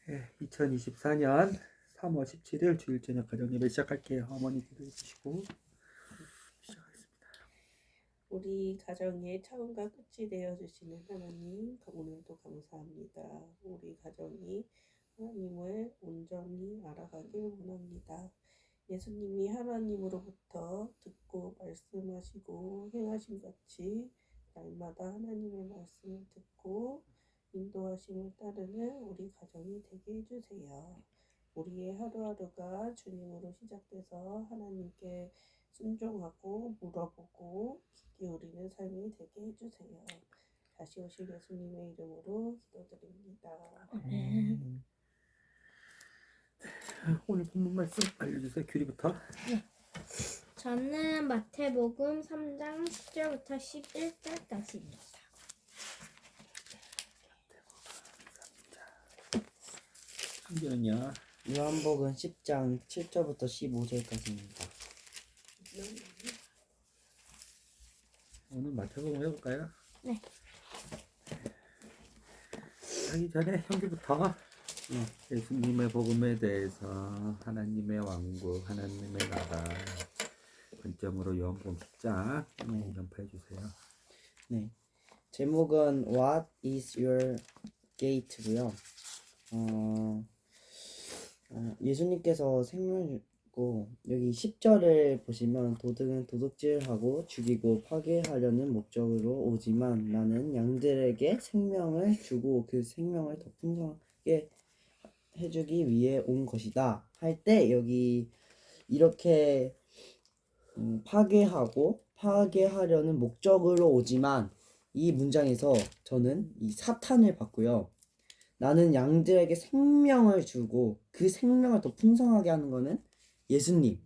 2024년 3월 17일 주일 저녁 가정 예배 시작할게요. 어머니 기도해 주시고 시작하겠습니다. 우리 가정의 처음과 끝이 되어주시는 하나님, 오늘도 감사합니다. 우리 가정이 하나님을 온전히 알아가길 원합니다. 예수님이 하나님으로부터 듣고 말씀하시고 행하신 같이 날마다 하나님의 말씀을 듣고 인도하심을 따르는 우리 가정이 되게 해주세요. 우리의 하루하루가 주님으로 시작돼서 하나님께 순종하고 물어보고 귀 기울이는 삶이 되게 해주세요. 다시 오실 예수님의 이름으로 기도드립니다. 오늘 본문 말씀 알려주세요. 규리부터. 저는 마태복음 3장 10절부터 11절까지입니다. 한결은요. 요한복음 10장 7절부터 15절까지입니다. 오늘 마태복음 해볼까요? 네. 하기 전에 형제부터 예수님의 복음에 대해서 하나님의 왕국, 하나님의 나라 관점으로 요한복음 10장 전파해 주세요. 네. 제목은 What is your gate고요. 예수님께서 생명을 주고 여기 10절을 보시면 도둑은 도둑질하고 죽이고 파괴하려는 목적으로 오지만 나는 양들에게 생명을 주고 그 생명을 더 풍성하게 해주기 위해 온 것이다 할 때 여기 이렇게 파괴하고 파괴하려는 목적으로 오지만 이 문장에서 저는 이 사탄을 봤고요. 나는 양들에게 생명을 주고 그 생명을 더 풍성하게 하는 거는 예수님이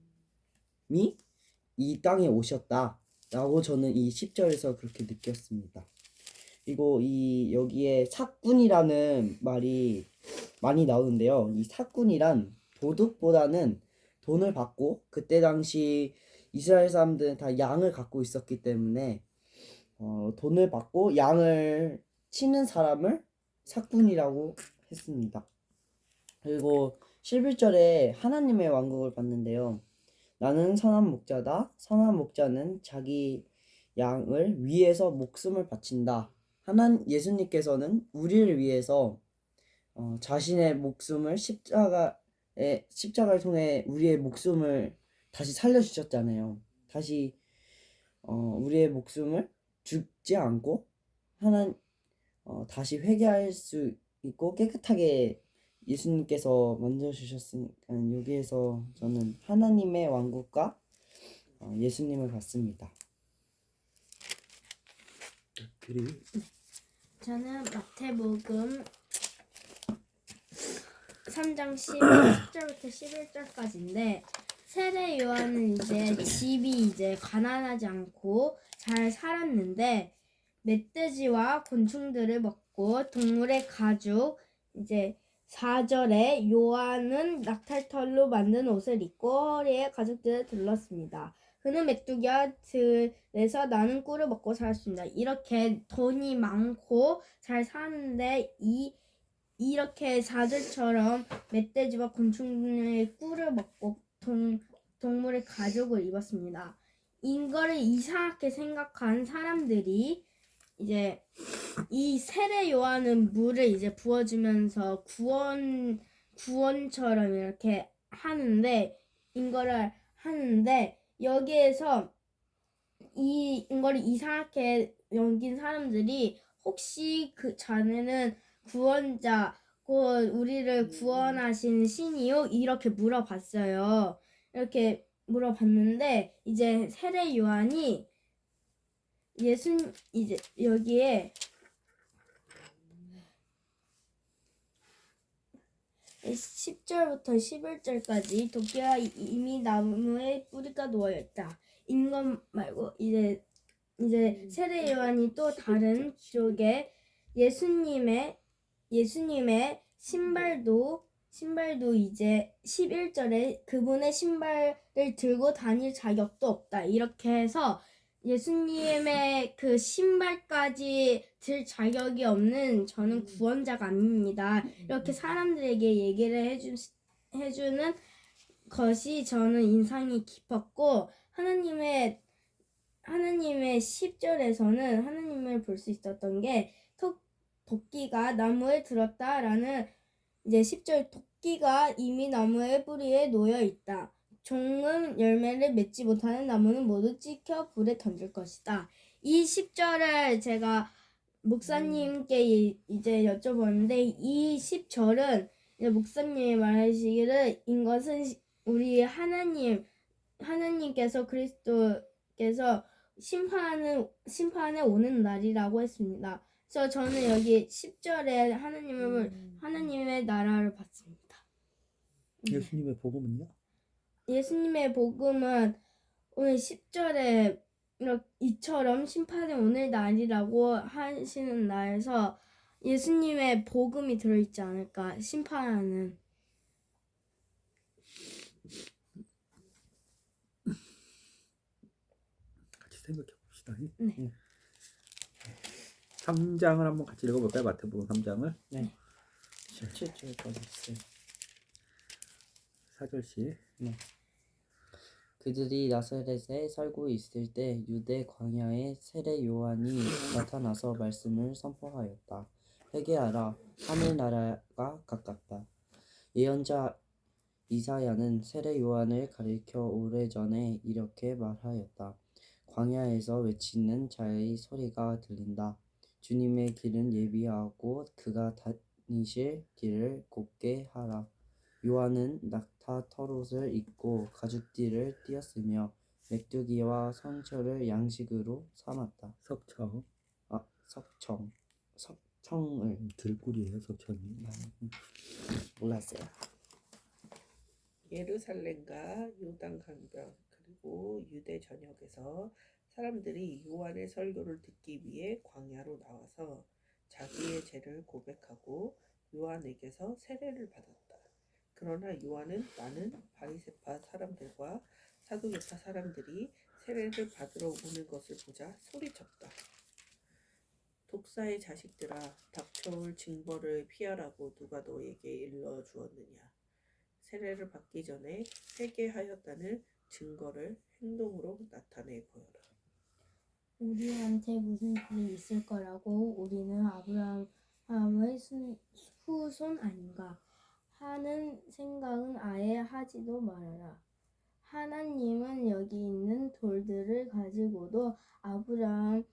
이 땅에 오셨다 라고 저는 이 10절에서 그렇게 느꼈습니다. 그리고 여기에 사꾼이라는 말이 많이 나오는데요. 이 사꾼이란 도둑보다는 돈을 받고 그때 당시 이스라엘 사람들은 다 양을 갖고 있었기 때문에 돈을 받고 양을 치는 사람을 사꾼이라고 했습니다. 그리고 11절에 하나님의 왕국을 봤는데요. 나는 선한 목자다. 선한 목자는 자기 양을 위해서 목숨을 바친다. 예수님께서는 우리를 위해서 자신의 목숨을 십자가를 통해 우리의 목숨을 다시 살려주셨잖아요. 다시 우리의 목숨을 죽지 않고 다시 회개할 수 있고 깨끗하게 예수님께서 만들어주셨으니까 여기에서 저는 하나님의 왕국과 예수님을 봤습니다. 규리. 저는 마태복음 3장 10절부터 11절까지인데 세례 요한은 이제 집이 이제 가난하지 않고 잘 살았는데 멧돼지와 곤충들을 먹고 동물의 가죽 이제 4절에 요한은 낙탈털로 만든 옷을 입고 허리에 가죽들을 둘렀습니다. 그는 메뚜기와 들에서 나는 꿀을 먹고 살았습니다. 이렇게 돈이 많고 잘 사는데 이렇게 4절처럼 멧돼지와 곤충의 꿀을 먹고 동물의 가죽을 입었습니다. 이거를 이상하게 생각한 사람들이 이제 이 세례 요한은 물을 이제 부어주면서 구원처럼 이렇게 하는데 이거를 하는데 여기에서 이거를 이상하게 여긴 사람들이 혹시 그 자네는 구원자 곧 우리를 구원하신 신이요? 이렇게 물어봤어요. 이렇게 물어봤는데 이제 세례 요한이 이제 여기에 10절부터 11절까지 도끼와 이미 나무에 뿌리가 놓여있다. 인것 말고 이제 세례 요한이 또 다른 쪽에 예수님의 신발도 이제 11절에 그분의 신발을 들고 다닐 자격도 없다. 이렇게 해서 예수님의 그 신발까지 들 자격이 없는 저는 구원자가 아닙니다. 이렇게 사람들에게 얘기를 해주는 것이 저는 인상이 깊었고 하나님의 10절에서는 하나님을 볼 수 있었던 게 도끼가 나무에 들었다라는 이제 10절 도끼가 이미 나무의 뿌리에 놓여 있다. 종은 열매를 맺지 못하는 나무는 모두 찍혀 불에 던질 것이다. 이 10절을 제가 목사님께 이제 여쭤보는데 이 10절은 이제 목사님이 말하시기를 이것은 우리 하나님께서 그리스도께서 심판에 오는 날이라고 했습니다. 그래서 저는 여기 10절에 하나님의 나라를 봤습니다. 예수님의 복음은요? 예수님의 복음은 오늘 10절에 이처럼 심판에 오는 날이라고 하시는 날에서 예수님의 복음이 들어있지 않을까 심판하는. 같이 생각해 봅시다. 네. 3장을 한번 같이 읽어볼까요? 마태복음 3장을. 네. 17절까지 있어요. 4절씩. 네. 그들이 나사렛에 살고 있을 때 유대 광야에 세례 요한이 나타나서 말씀을 선포하였다. 회개하라, 하늘나라가 가깝다. 예언자 이사야는 세례 요한을 가리켜 오래전에 이렇게 말하였다. 광야에서 외치는 자의 소리가 들린다. 주님의 길은 예비하고 그가 다니실 길을 곧게 하라. 요한은 낙타 털옷을 입고 가죽띠를 띠었으며 메뚜기와 성초를 양식으로 삼았다. 석청. 석청을 들꿀이에요, 석청이. 몰랐어요. 예루살렘과 요단 강변 그리고 유대 전역에서 사람들이 요한의 설교를 듣기 위해 광야로 나와서 자기의 죄를 고백하고 요한에게서 세례를 받았다. 그러나 요한은 나는 바리새파 사람들과 사두개파 사람들이 세례를 받으러 오는 것을 보자 소리쳤다. 독사의 자식들아, 닥쳐올 징벌을 피하라고 누가 너에게 일러주었느냐. 세례를 받기 전에 회개하였다는 증거를 행동으로 나타내 보여라. 우리한테 무슨 일이 있을 거라고 우리는 아브라함의 후손 아닌가 하는 생각은 아예 하지도 말아라. 하나님은 여기 있는 돌들을 가지고도 아브라함의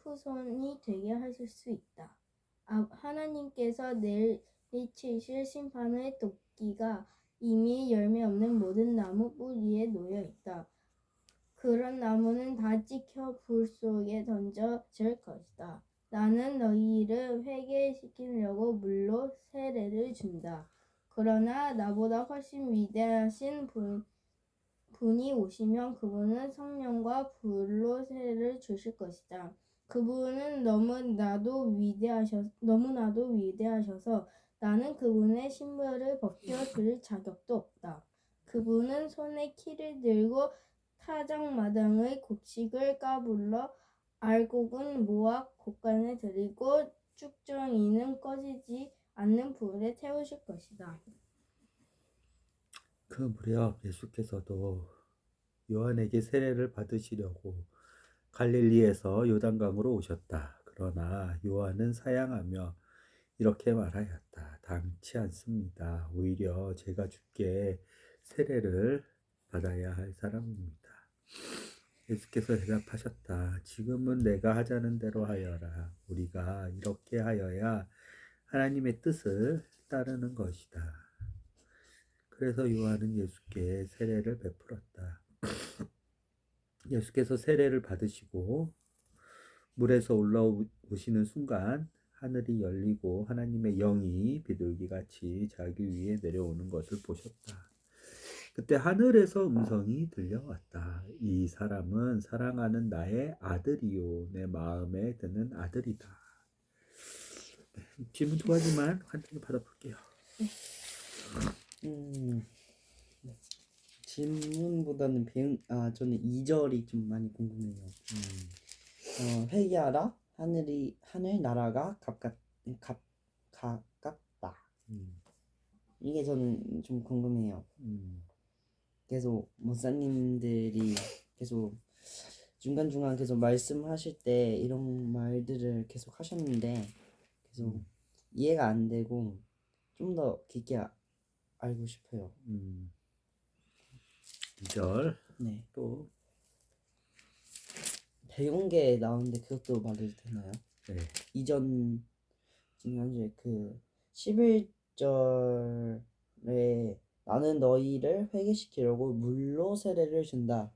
후손이 되게 하실 수 있다. 하나님께서 내리치실 심판의 도끼가 이미 열매 없는 모든 나무 뿌리에 놓여 있다. 그런 나무는 다 찍혀 불 속에 던져질 것이다. 나는 너희를 회개시키려고 물로 세례를 준다. 그러나 나보다 훨씬 위대하신 분이 오시면 그분은 성령과 불로 세례를 주실 것이다. 그분은 너무나도 위대하셔서 나는 그분의 신발을 벗겨 들 자격도 없다. 그분은 손에 키를 들고 타작마당의 곡식을 까불러 알곡은 모아 곡간에 들이고 쭉정이는 꺼지지 않는 불에 태우실 것이다. 그 무렵 예수께서도 요한에게 세례를 받으시려고 갈릴리에서 요단강으로 오셨다. 그러나 요한은 사양하며 이렇게 말하였다. 당치 않습니다. 오히려 제가 주께 세례를 받아야 할 사람입니다. 예수께서 대답하셨다. 지금은 내가 하자는 대로 하여라. 우리가 이렇게 하여야 하나님의 뜻을 따르는 것이다. 그래서 요한은 예수께 세례를 베풀었다. 예수께서 세례를 받으시고 물에서 올라오시는 순간 하늘이 열리고 하나님의 영이 비둘기같이 자기 위에 내려오는 것을 보셨다. 그때 하늘에서 음성이 들려왔다. 이 사람은 사랑하는 나의 아들이요, 내 마음에 드는 아들이다. 질문 두 가지만 간단히 받아볼게요. 질문보다는 저는 2절이 좀 많이 궁금해요. 음, 회개하라 하늘 나라가 가깝다. 음, 이게 저는 좀 궁금해요. 음, 계속 목사님들이 계속 중간중간 계속 말씀하실 때 이런 말들을 계속 하셨는데 계속 이해가 안 되고 좀 더 깊게 알고 싶어요. 2절 네. 또 배경계 나오는데 그것도 말해도 되나요? 네. 이전 지난주에 그 11절에 나는 너희를 회개시키려고 물로 세례를 준다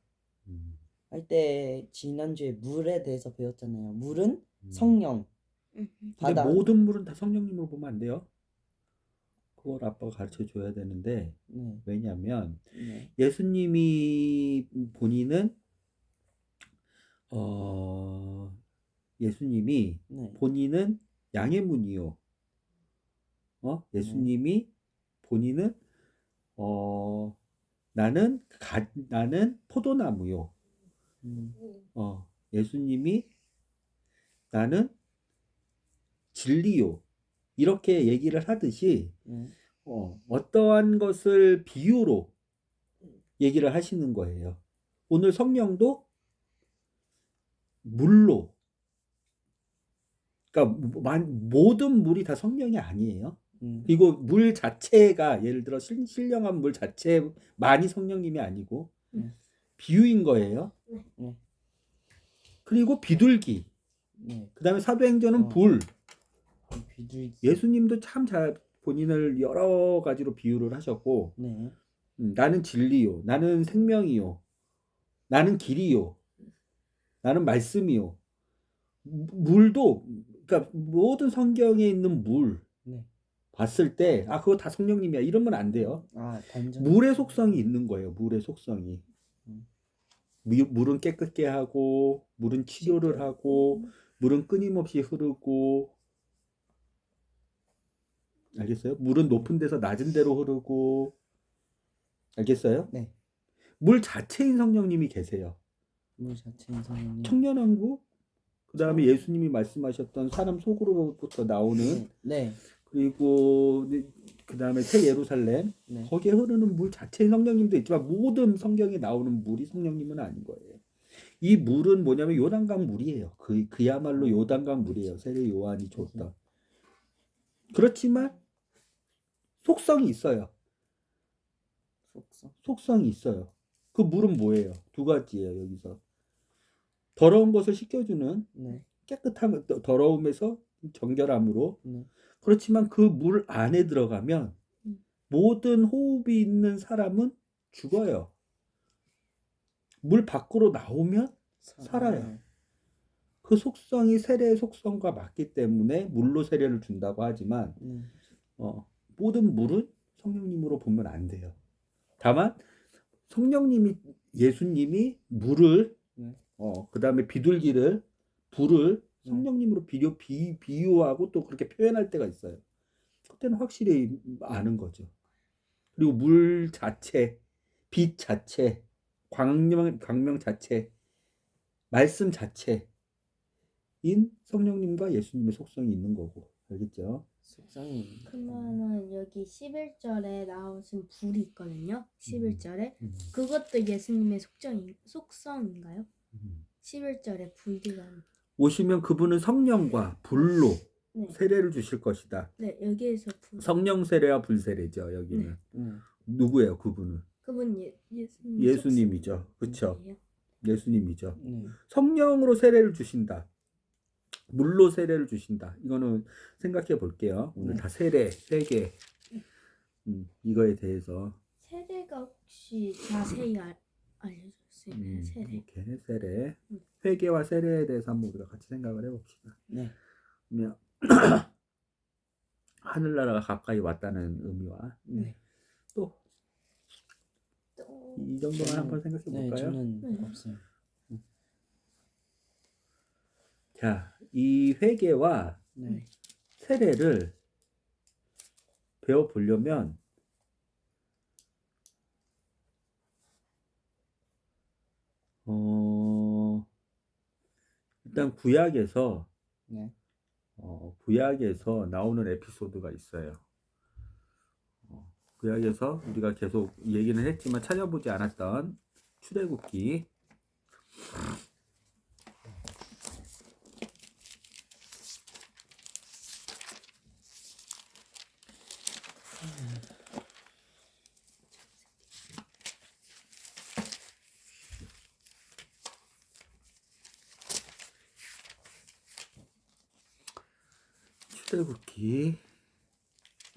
음, 할 때 지난주에 물에 대해서 배웠잖아요. 물은 음. 성령, 음. 근데 바다. 모든 물은 다 성령님으로 보면 안 돼요. 그걸 아빠가 가르쳐 줘야 되는데 네, 왜냐하면 네, 예수님이 본인은 어 예수님이 네, 본인은 양의 문이요. 예수님이 본인은 나는 포도나무요. 음, 예수님이 나는 진리요. 이렇게 얘기를 하듯이 네, 어떠한 것을 비유로 얘기를 하시는 거예요. 오늘 성령도 물로, 그러니까 모든 물이 다 성령이 아니에요. 그리고 물 자체가 예를 들어 신령한 물 자체만이 성령님이 아니고 비유인 거예요. 네, 그리고 비둘기, 네. 그 다음에 사도행전은 어. 불. 비둘기. 예수님도 참 잘 본인을 여러 가지로 비유를 하셨고, 네, 나는 진리요, 나는 생명이요, 나는 길이요, 나는 말씀이요. 물도, 그러니까 모든 성경에 있는 물 네. 봤을 때, 그거 다 성령님이야, 이러면 안 돼요. 단전. 물의 속성이 있는 거예요. 물의 속성이. 음. 물은 깨끗게 하고, 물은 치료를 하고, 물은 끊임없이 흐르고, 알겠어요? 물은 높은 데서 낮은 데로 흐르고, 알겠어요? 네. 물 자체인 성령님이 계세요. 물 자체인 성령님. 청년왕국, 그 다음에 예수님이 말씀하셨던 사람 속으로부터 나오는, 네, 그리고 그 다음에 새 예루살렘, 네. 거기에 흐르는 물 자체인 성령님도 있지만 모든 성경에 나오는 물이 성령님은 아닌 거예요. 이 물은 뭐냐면 요단강 물이에요. 그야말로 요단강 물이에요. 세례 요한이 줬던. 그렇지만 속성이 있어요. 속성이 있어요. 그 물은 뭐예요? 두 가지예요. 여기서 더러운 것을 씻겨주는 네, 깨끗한 더러움에서 정결함으로. 네. 그렇지만 그 물 안에 들어가면 모든 호흡이 있는 사람은 죽어요. 물 밖으로 나오면 살아요. 그 속성이 세례의 속성과 맞기 때문에 물로 세례를 준다고 하지만 모든 물은 성령님으로 보면 안 돼요. 다만 성령님이 예수님이 물을 그 다음에 비둘기를 불을 성령님으로 비유하고 또 그렇게 표현할 때가 있어요. 그때는 확실히 아는 거죠. 그리고 물 자체, 빛 자체, 광명 자체, 말씀 자체인 성령님과 예수님의 속성이 있는 거고. 알겠죠? 속성이. 그러면은 여기 11절에 나오신 불이 있거든요. 11절에 음. 그것도 예수님의 속성인가요? 11절에 불 오시면 그분은 성령과 불로 네. 세례를 주실 것이다. 네, 여기에서 불. 성령 세례와 불 세례죠. 여기는 누구예요? 그분은 그분 예수님이죠. 그렇죠? 속성이에요? 예수님이죠. 성령으로 세례를 주신다. 물로 세례를 주신다. 이거는 생각해 볼게요. 오늘 다 세례, 회개 이거에 대해서 세례가 혹시 자세히 알려주세요. 세례. 이렇게 세례, 회개와 세례에 대해서 한번 우리가 같이 생각을 해봅시다. 네. 그러면 하늘나라가 가까이 왔다는 의미와 네. 또 이 정도만 한번 생각해 볼까요? 네, 저는 없어요. 자, 이 회개와 네. 세례를 배워보려면 일단 구약에서 네. 구약에서 나오는 에피소드가 있어요. 구약에서 우리가 계속 얘기는 했지만 찾아보지 않았던 출애굽기. 출애굽기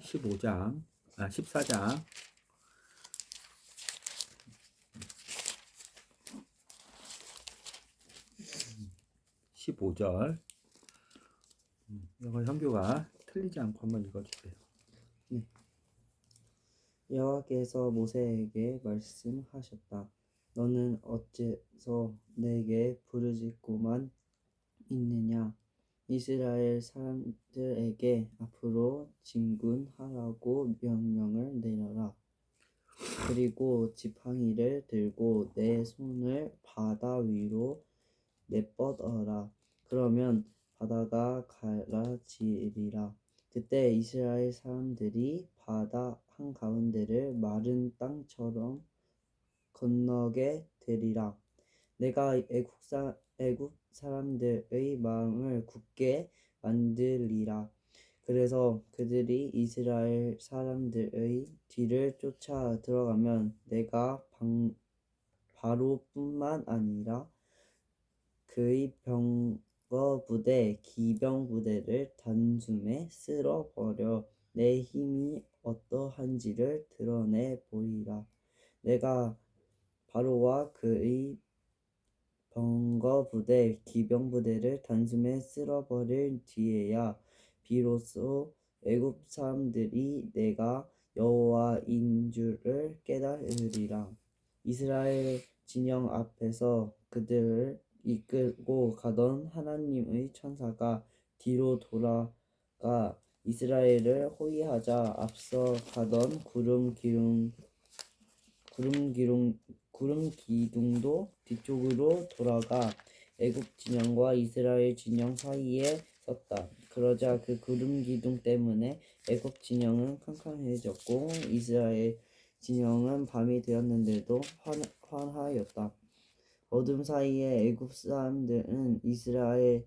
15장, 14장 15절. 이거 현규가 틀리지 않고 한번 읽어주세요. 여호와께서 모세에게 말씀하셨다. 너는 어째서 내게 부르짖고만 있느냐? 이스라엘 사람들에게 앞으로 진군하라고 명령을 내려라. 그리고 지팡이를 들고 내 손을 바다 위로 내뻗어라. 그러면 바다가 갈라지리라. 그때 이스라엘 사람들이 바다 한가운데를 마른 땅처럼 건너게 되리라. 내가 애굽 사람들의 마음을 굳게 만들리라. 그래서 그들이 이스라엘 사람들의 뒤를 쫓아 들어가면 내가 바로뿐만 아니라 그의 병거 부대, 기병 부대를 단숨에 쓸어버려 내 힘이 어떠한지를 드러내 보이라. 내가 바로와 그의 병거 부대, 기병 부대를 단숨에 쓸어버릴 뒤에야 비로소 애굽 사람들이 내가 여호와인 줄을 깨달으리라. 이스라엘 진영 앞에서 그들을 이끌고 가던 하나님의 천사가 뒤로 돌아가 이스라엘을 호위하자 앞서 가던 구름 기둥도 뒤쪽으로 돌아가 애굽 진영과 이스라엘 진영 사이에 섰다. 그러자 그 구름 기둥 때문에 애굽 진영은 캄캄해졌고 이스라엘 진영은 밤이 되었는데도 환하였다. 어둠 사이에 애굽 사람들은 이스라엘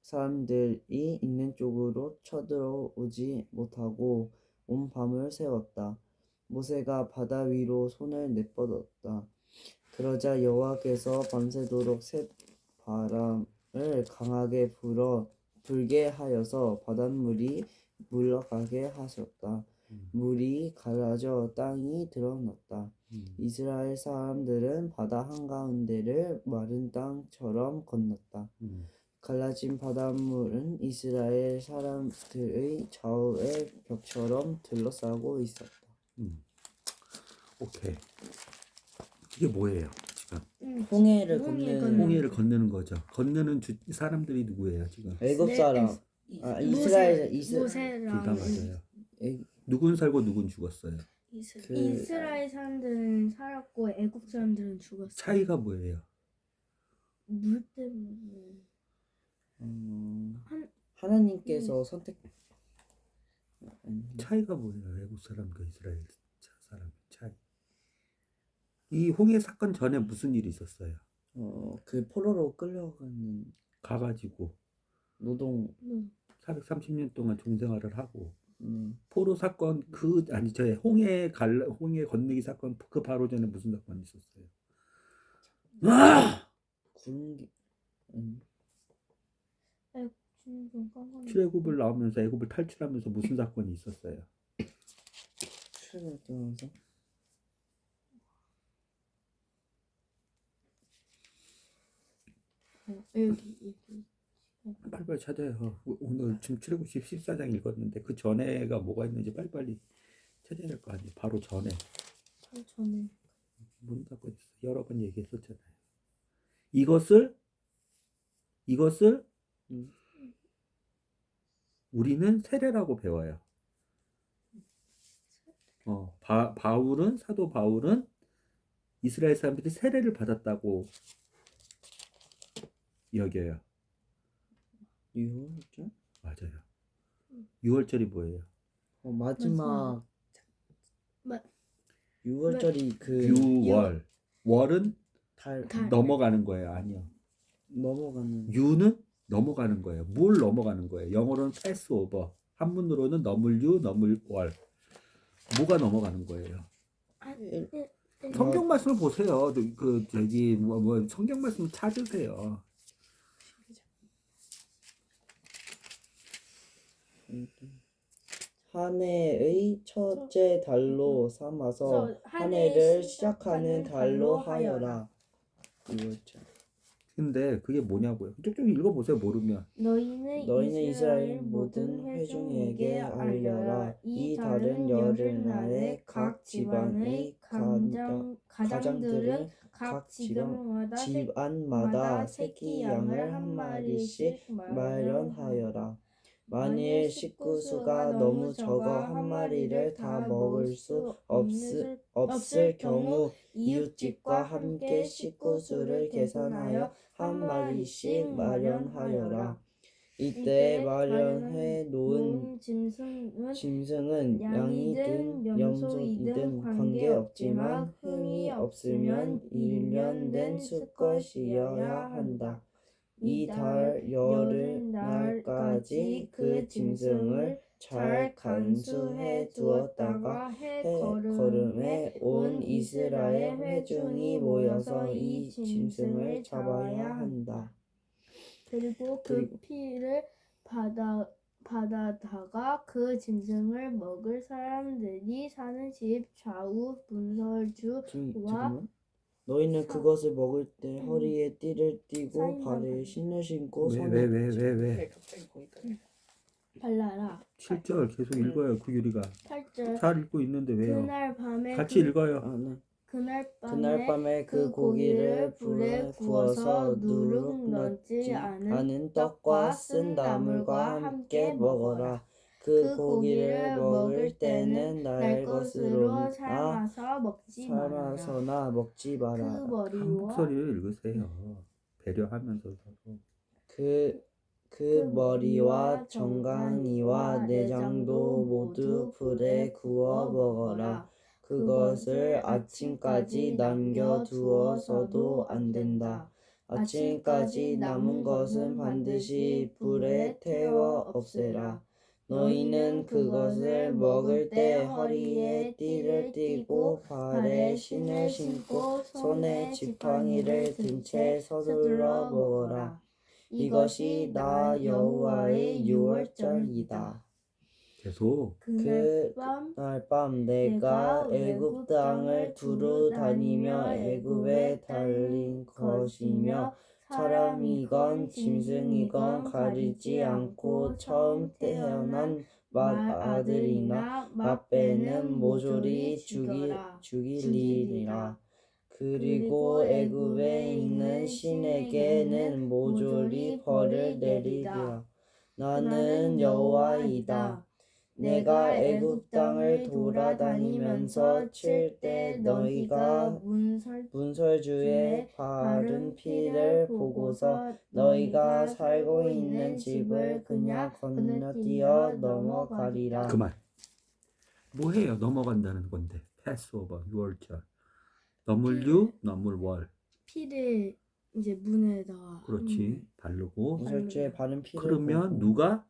사람들이 있는 쪽으로 쳐들어오지 못하고 온 밤을 새웠다. 모세가 바다 위로 손을 내뻗었다. 그러자 여호와께서 밤새도록 새바람을 강하게 불게 하여서 바닷물이 물러가게 하셨다. 물이 갈라져 땅이 드러났다. 이스라엘 사람들은 바다 한가운데를 마른 땅처럼 건넜다. 갈라진 바닷물은 이스라엘 사람들의 좌우에 벽처럼 둘러싸고 있었다. 오케이. 이게 뭐예요, 지금? 홍해를 홍해 건너는 홍해를 건너는 거죠. 건너는 사람들이 누구예요, 지금? 애굽 사람, 이스라엘 둘 모세랑 다 맞아요. 애- 누군 살고 누군 죽었어요. 이스라엘 사람들은 살았고 애굽 사람들은 죽었어요. 차이가 뭐예요? 물 때문에. 하나님께서 선택 차이가 뭐예요? 애국 사람과 이스라엘 사람의 차이. 이 홍해 사건 전에 무슨 일이 있었어요? 그 포로로 끌려가는 가가지고 노동 430년 동안 종생활을 하고 네. 포로 사건 홍해 건너기 사건 그 바로 전에 무슨 사건이 있었어요? 구름기 출애굽을 나오면서 애굽을 탈출하면서 무슨 사건이 있었어요? 출애굽을 떠나서 여기. 빨리빨리 찾아요. 오늘 지금 출애굽 14장 읽었는데 그 전에가 뭐가 있는지 빨리빨리 찾아야 될 거 아니에요. 바로 전에 저는 무슨 사건이 있어? 여러 번 얘기했었잖아요. 이것을 우리는 세례라고 배워요. 사도 바울은 이스라엘 사람들이 세례를 받았다고 여겨요? 6월절? 맞아요. 6월절이 뭐예요? 마지막 마- 6월절이 그 6월. 월은 달 넘어가는 거예요. 아니요. 넘어가는 유는 넘어가는 거예요. 뭘 넘어가는 거예요? 영어로는 pass over. 한문으로는 넘을 유, 넘을 월. 뭐가 넘어가는 거예요? 성경 말씀을 보세요. 그 저기 뭐 성경 말씀 찾으세요. 한 해의 첫째 달로 삼아서 한 해를 시작하는 달로 하여라. 6월절. 근데 그게 뭐냐고요? 쭉 읽어보세요. 모르면. 너희는 이스라엘 모든 회중에게 알려라. 이 달은 열흘날에 각 집안의 가장들은 각 집안마다 새끼 양을 한 마리씩 마련하여라. 만일 식구수가 너무 적어 한 마리를 다 먹을 수 없을 경우 이웃집과 함께 식구수를 계산하여 한 마리씩 마련하여라. 이때 마련해 놓은 짐승은 양이든 염소이든 관계없지만 흠이 없으면 1년 된 수컷이어야 한다. 이 달 열흘날까지 그 짐승을 잘 간수해 두었다가 해 걸음에 온 이스라엘 회중이 모여서 이 짐승을 잡아야 한다. 그리고 그 피를 받아다가 그 짐승을 먹을 사람들이 사는 집 좌우 문설주와 잠깐만. 너희는 그것을 먹을 때 허리에 띠를 띠고 사인만 발에 신을 신고 손에 왜? 갑자기 거기다. 발라라. 7절 계속 읽어요. 구유리가. 8절 잘 읽고 있는데 왜요? 그날 밤에 같이 읽어요. 네. 그날 밤에 그 고기를 불에 구워서 누룩 넣지 않은 떡과 쓴 나물과 함께 먹어라. 그 고기를 먹을 때는 날 것으로 삶아서나 먹지 마라. 그 머리와 한목소리를 읽으세요. 배려하면서 서로. 그 머리와 정강이와 내장도 모두 불에 구워 먹어라. 그것을 아침까지 남겨두어서도 안 된다. 아침까지 남은 것은 반드시 불에 태워 없애라. 너희는 그것을 먹을 때 허리에 띠를 띠고 발에 신을 신고 손에 지팡이를 든 채 서둘러 먹어라. 이것이 나 여호와의 6월절이다. 계속. 그날 밤 그날 밤 내가 애굽 땅을 두루 다니며 애굽에 달린 것이며 사람이건 짐승이건 가리지 않고 처음 태어난 맏아들이나 맏배는 모조리 죽이리라. 그리고 애굽에 있는 신에게는 모조리 벌을 내리리라. 나는 여호와이다. 내가 애굽 땅을 돌아다니면서 칠 때 너희가 문설주에 바른 피를 보고서 너희가 살고 있는 집을 그냥 건너뛰어 넘어가리라. 그만. 뭐해요? 넘어간다는 건데. 패스오버 6월절. 넘을 유, 넘을 월. 피를 이제 문에다가 그렇지. 바르고. 문설주에 바른 피를 그러면 보고 누가?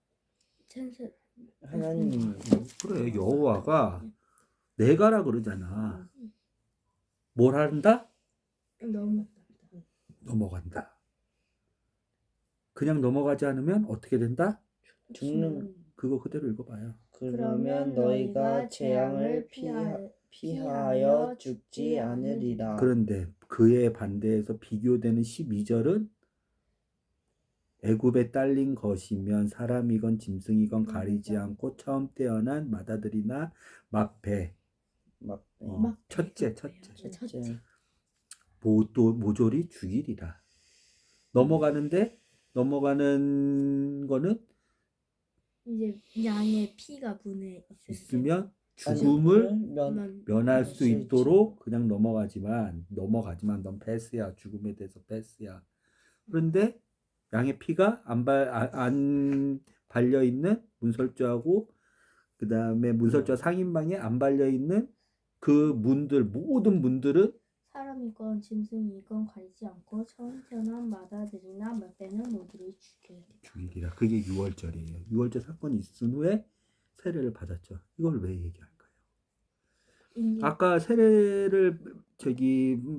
하나님이 그래. 여호와가 내가라 그러잖아. 뭘 한다? 넘어간다. 그냥 넘어가지 않으면 어떻게 된다? 죽는. 그거 그대로 읽어봐요. 그러면 너희가 재앙을 피하여 죽지 않으리라. 그런데 그에 반대해서 비교되는 12절은 애굽에 딸린 것이면 사람이건 짐승이건 가리지 않고 처음 태어난 맏아들이나 맏배 첫째 모조리 죽이리라. 넘어가는 거는 이제 양의 피가 문에 있으면 죽음을 면할 수 있지. 있도록 그냥 넘어가지만 넌 패스야. 죽음에 대해서 패스야. 그런데 양의 피가 안 발려 있는 문설주하고 그 다음에 문설주와 상인방에 안 발려 있는 그 문들 모든 문들은 사람이건 짐승이건 가리지 않고 처음 태어난 맏아들이나 맏배는 모두를 죽이리라. 그게 6월절이에요. 6월절 사건이 있은 후에 세례를 받았죠. 이걸 왜 얘기할까요? 인간 아까 세례를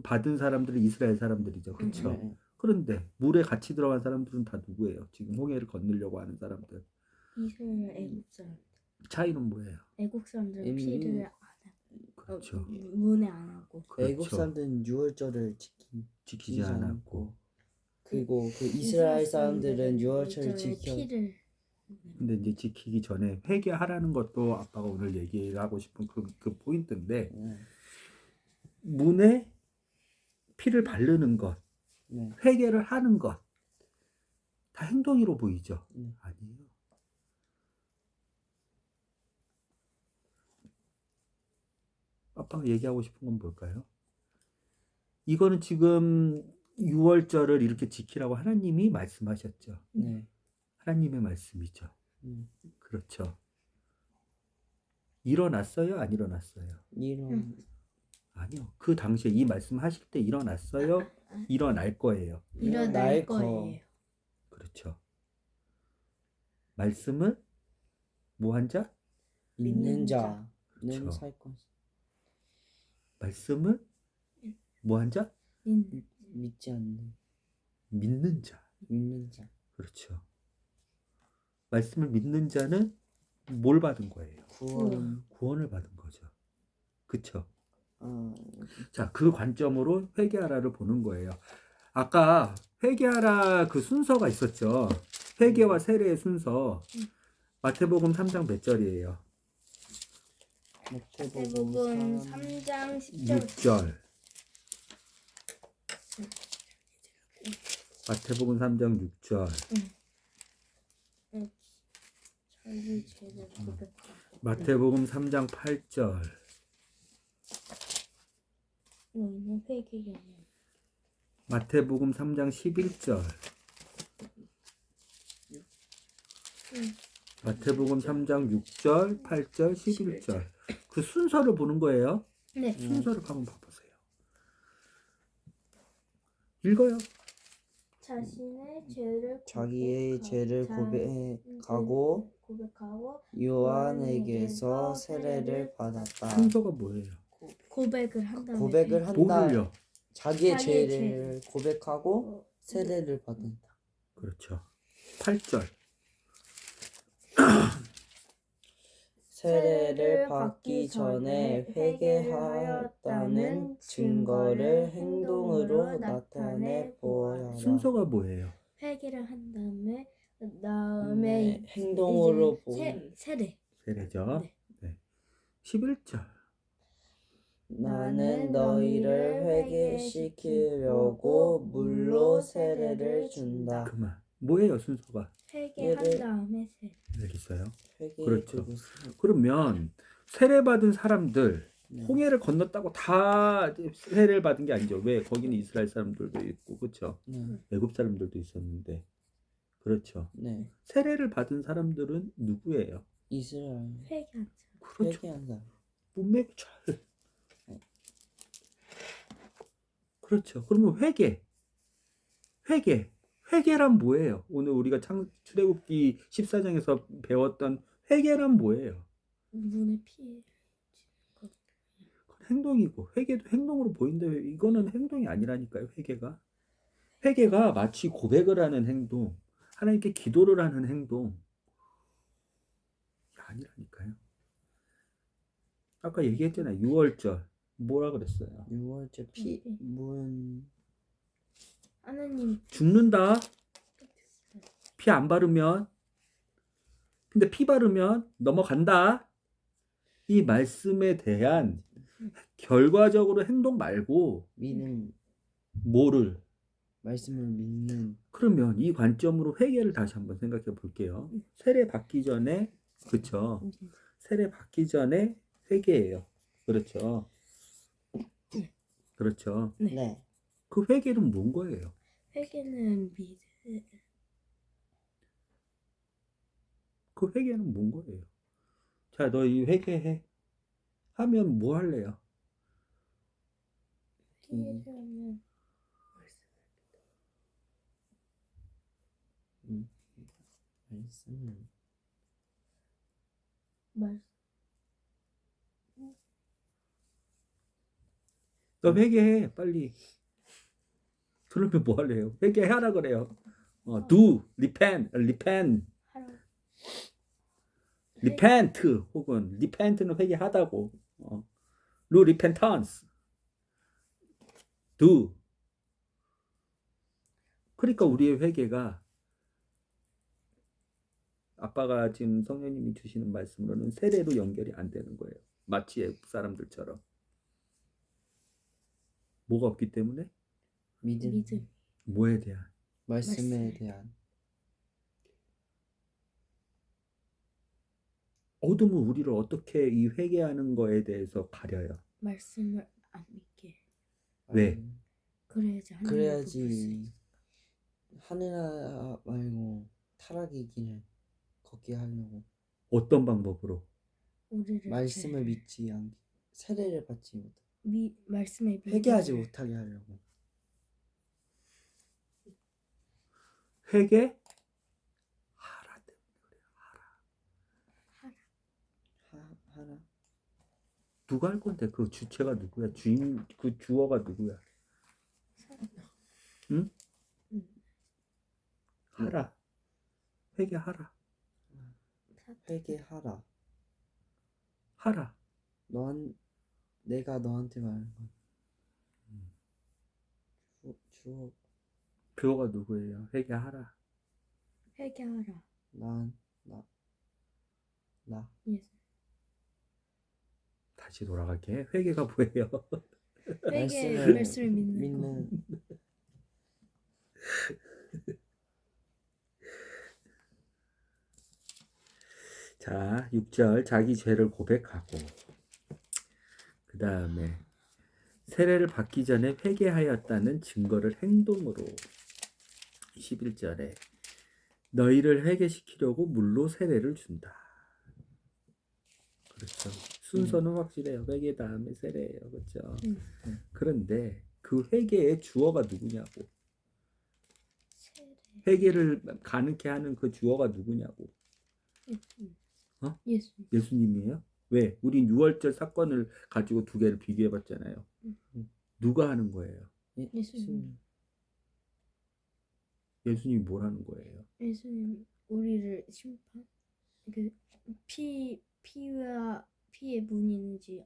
받은 사람들은 이스라엘 사람들이죠. 그렇죠? 네. 그런데 물에 같이 들어간 사람들은 다 누구예요? 지금 홍해를 건너려고 하는 사람들. 이스라엘 애국 사람 차이는 뭐예요? 애국 사람들은 음. 피를 그렇죠. 문에 안 하고 애국 그렇죠. 사람들은 6월절을 지키지 않았고. 그리고 그 이스라엘 사람들은 6월절을 유월절에 지켜. 피를 근데 이제 지키기 전에 회개하라는 것도 아빠가 오늘 얘기하고 싶은 그 포인트인데 네. 문에 피를 바르는 것, 네. 회개를 하는 것, 다 행동으로 보이죠? 아니에요. 아빠가 얘기하고 싶은 건 뭘까요? 이거는 지금 6월절을 이렇게 지키라고 하나님이 말씀하셨죠. 네. 하나님의 말씀이죠. 음. 그렇죠. 일어났어요? 안 일어났어요? 이런 아니요. 그 당시에 이 말씀하실 때 일어났어요? 일어날 거예요. 일어날 거예요. 그렇죠. 말씀을 뭐한 자? 믿는 자는 그렇죠. 살 것. 말씀을 뭐한 자? 믿지 않는 믿는 자. 믿는 자. 그렇죠. 말씀을 믿는 자는 뭘 받은 거예요? 구원을 받은 거죠. 그쵸? 자, 그 관점으로 회개하라를 보는 거예요. 아까 회개하라 그 순서가 있었죠. 회개와 세례의 순서. 마태복음 3장 몇 절이에요? 마태복음 3장 10절 6절. 마태복음 3장 6절. 자기 죄를 고백하고 마태복음 3장 8절. 너희는 회개하며 마태복음 3장 11절. 마태복음 3장 6절, 8절, 11절. 그 순서를 보는 거예요. 네. 순서를 한번 봐보세요. 읽어요. 자기의 죄를 고백하고 요한에게서 세례를 받았다. 순서가 뭐예요? 고백을 한 다음에 고백을 한다. 뭐를요? 자기의 자기의 죄를 고백하고 세례를 받는다. 그렇죠. 8절. 세례를 받기 전에 회개하였다는 증거를 행동으로 나타내 보아야 하라. 순서가 뭐예요? 회개를 한 다음에 행동으로 이제 세례 세례죠. 네. 네. 11절. 나는 너희를 회개시키려고 물로 세례를 준다. 그만. 뭐예요 순서가? 회개한 다음에 세례 여기 있어요. 회개 그렇죠. 그리고 그러면 세례받은 사람들 네. 홍해를 건넜다고 다 세례를 받은 게 아니죠. 왜? 거기는 이스라엘 사람들도 있고 그렇죠. 네. 애굽 사람들도 있었는데 그렇죠. 네. 세례를 받은 사람들은 누구예요? 이스라엘 회개한 사람 그렇죠. 회개한 사람. 문맥이 잘. 그렇죠. 그러면 회개란 뭐예요? 오늘 우리가 출애굽기 14장에서 배웠던 회개란 뭐예요? 눈에 피해 그건 행동이고 회개도 행동으로 보인다. 이거는 행동이 아니라니까요. 회개가 마치 고백을 하는 행동, 하나님께 기도를 하는 행동 아니라니까요. 아까 얘기했잖아요. 6월절 뭐라 그랬어요? 6월째 피문 하나님 죽는다. 피 안 바르면. 근데 피 바르면 넘어간다. 이 말씀에 대한 결과적으로 행동 말고 믿는 뭐를? 말씀을 믿는 그러면 이 관점으로 회개를 다시 한번 생각해 볼게요. 세례 받기 전에 그렇죠. 세례 받기 전에 회개예요. 그렇죠. 그렇죠. 네. 네. 그 회개는 뭔 거예요? 회개는 그 회개는 뭔 거예요? 자, 너 이 회개해. 하면 뭐 할래요? 회개하면 말씀을 말 너 회개해, 빨리. 그러면 뭐 할래요? 회개하라 그래요. do, repent, 하라. repent 혹은 repent는 회개하다고. no repentance, do. 그러니까 우리의 회개가 아빠가 지금 성령님이 주시는 말씀으로는 세례로 연결이 안 되는 거예요. 마치 외국 사람들처럼. 뭐가 없기 때문에? 믿음, 뭐에 대한? 말씀에 말씀. 대한 어둠은 우리를 어떻게 이 회개하는 거에 대해서 가려요? 말씀을 안 믿게. 왜? 그래야지 하나님을 볼수 그래야지 있어. 하늘나라 말고 타락의 길을 걷게 하려고 어떤 방법으로? 우리를 말씀을 믿지 않게 세례를 받지 못하게 말씀에 회개하지 믿음을 못하게 하려고 회개? 하라 때문에 그래요. 하라. 누가 할 건데 그 주체가 누구야? 주인 그 주어가 누구야? 응? 하라. 회개하라. 회개하라. 하라. 내가 너한테 말하는 건 주어 주어가 누구예요? 회개하라. 회개하라. 나 예수. 다시 돌아갈게. 회개가 뭐예요? 말씀을 믿는 거. 자, 6절 자기 죄를 고백하고 그 다음에 세례를 받기 전에 회개하였다는 증거를 행동으로 21절에 너희를 회개시키려고 물로 세례를 준다. 그렇죠. 순서는 확실해요. 회개 다음에 세례예요. 그렇죠. 그런데 그 회개의 주어가 누구냐고. 세례. 회개를 가능케 하는 그 주어가 누구냐고. 예수. 예수님이에요? 왜? 우린 6월절 사건을 가지고 두 개를 비교해 봤잖아요. 누가 하는 거예요? 예수님. 예수님이 뭘 하는 거예요? 예수님 우리를 심판 피와 피에 문이 있는지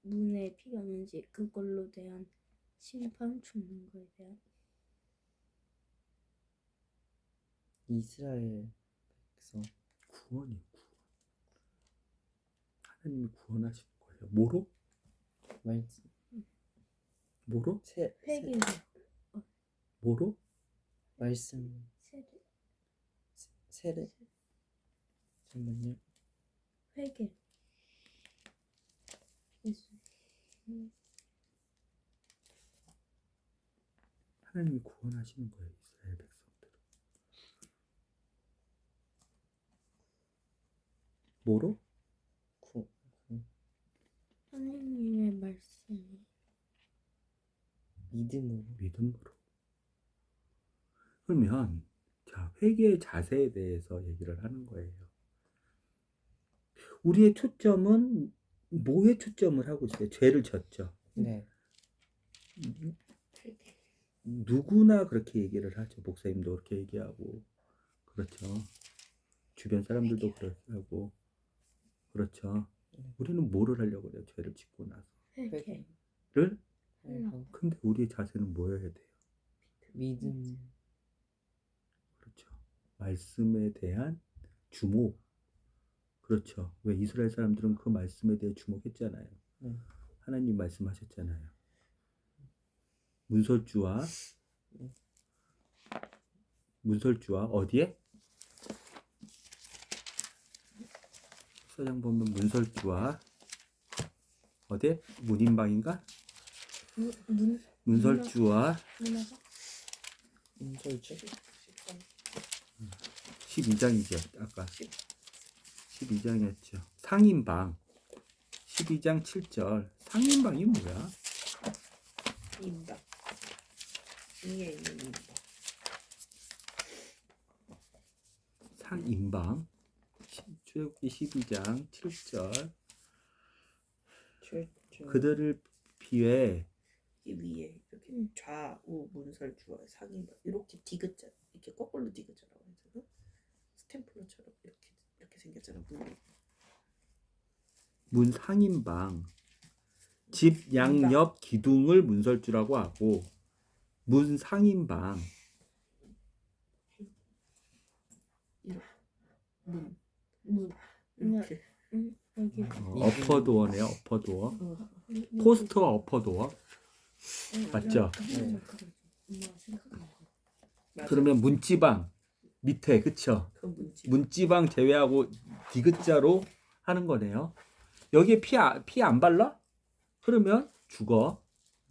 문에 피가 없는지 그걸로 대한 심판 죽는 거에 대한 이스라엘 백성 구원이에요. 구원. 하나님이 구원하시는 거예요. 뭐로? 말씀 뭐로? 회개 뭐로? 말씀 세례 잠깐만요. 회개 예수 하나님이 구원하시는 거예요. 이스라엘 백성들. 뭐로? 하나님의 말씀 믿음으로. 그러면 자, 회개의 자세에 대해서 얘기를 하는 거예요. 우리의 초점은 뭐에 초점을 하고 있어요? 죄를 졌죠. 네. 누구나 그렇게 얘기를 하죠. 목사님도 그렇게 얘기하고 그렇죠. 주변 사람들도 그렇게 하고 그렇죠. 우리는 뭐를 하려고 그래요? 죄를 짓고 나서 회개를 근데 우리의 자세는 뭐여야 돼요? 믿음 그렇죠. 말씀에 대한 주목. 그렇죠. 왜 이스라엘 사람들은 그 말씀에 대해 주목했잖아요. 하나님 말씀하셨잖아요. 문설주와 어디에? 서장 보면 문설주와 어디에? 문인방인가? 문설주와 인설주 12장이죠. 아까 12장이었죠. 상인방 12장 7절. 상인방이 뭐야? 임박. 위에 있는 임박. 상인방 출애굽기 12장 7절. 그들을 비해 이 위에 이렇게 좌우 문설주와 상임방 이렇게 디귿자 이렇게 거꾸로 디귿자라고 하잖아. 스탬플러처럼 이렇게 생겼잖아. 문 상인방 집 양옆 기둥을 문설주라고 하고 문 상인방 문 문. 이렇게. 여기. 어퍼도어네요. 어퍼도어. 포스터 어퍼도어. 맞죠? 맞아. 그러면 문지방 밑에 그쵸? 그건 문지. 문지방 제외하고 디귿자로 하는 거네요. 여기에 피 안 발라? 그러면 죽어.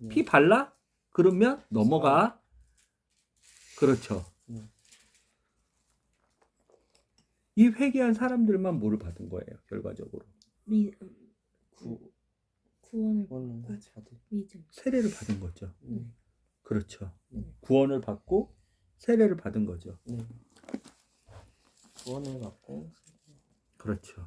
피 발라? 그러면 넘어가. 그렇죠. 이 회개한 사람들만 뭐를 받은 거예요, 결과적으로? 구원을 그거는 받고 받을. 믿음. 세례를 받은 거죠. 네. 그렇죠. 네. 구원을 받고 세례를 받은 거죠. 네. 구원을 받고 그렇죠.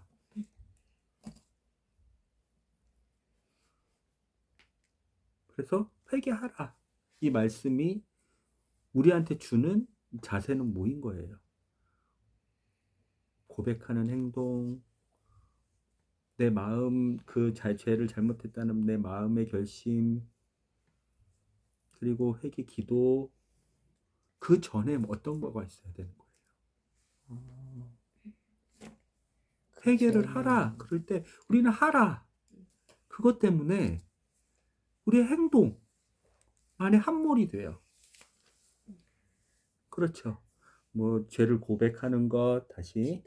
그래서 회개하라. 이 말씀이 우리한테 주는 자세는 뭐인 거예요? 고백하는 행동, 내 마음 죄를 잘못했다는 내 마음의 결심, 그리고 회개 기도, 그 전에 어떤 거가 있어야 되는 거예요? 회개를 하라. 그럴 때 우리는 하라. 그것 때문에 우리의 행동 안에 함몰이 돼요. 그렇죠. 뭐 죄를 고백하는 것, 다시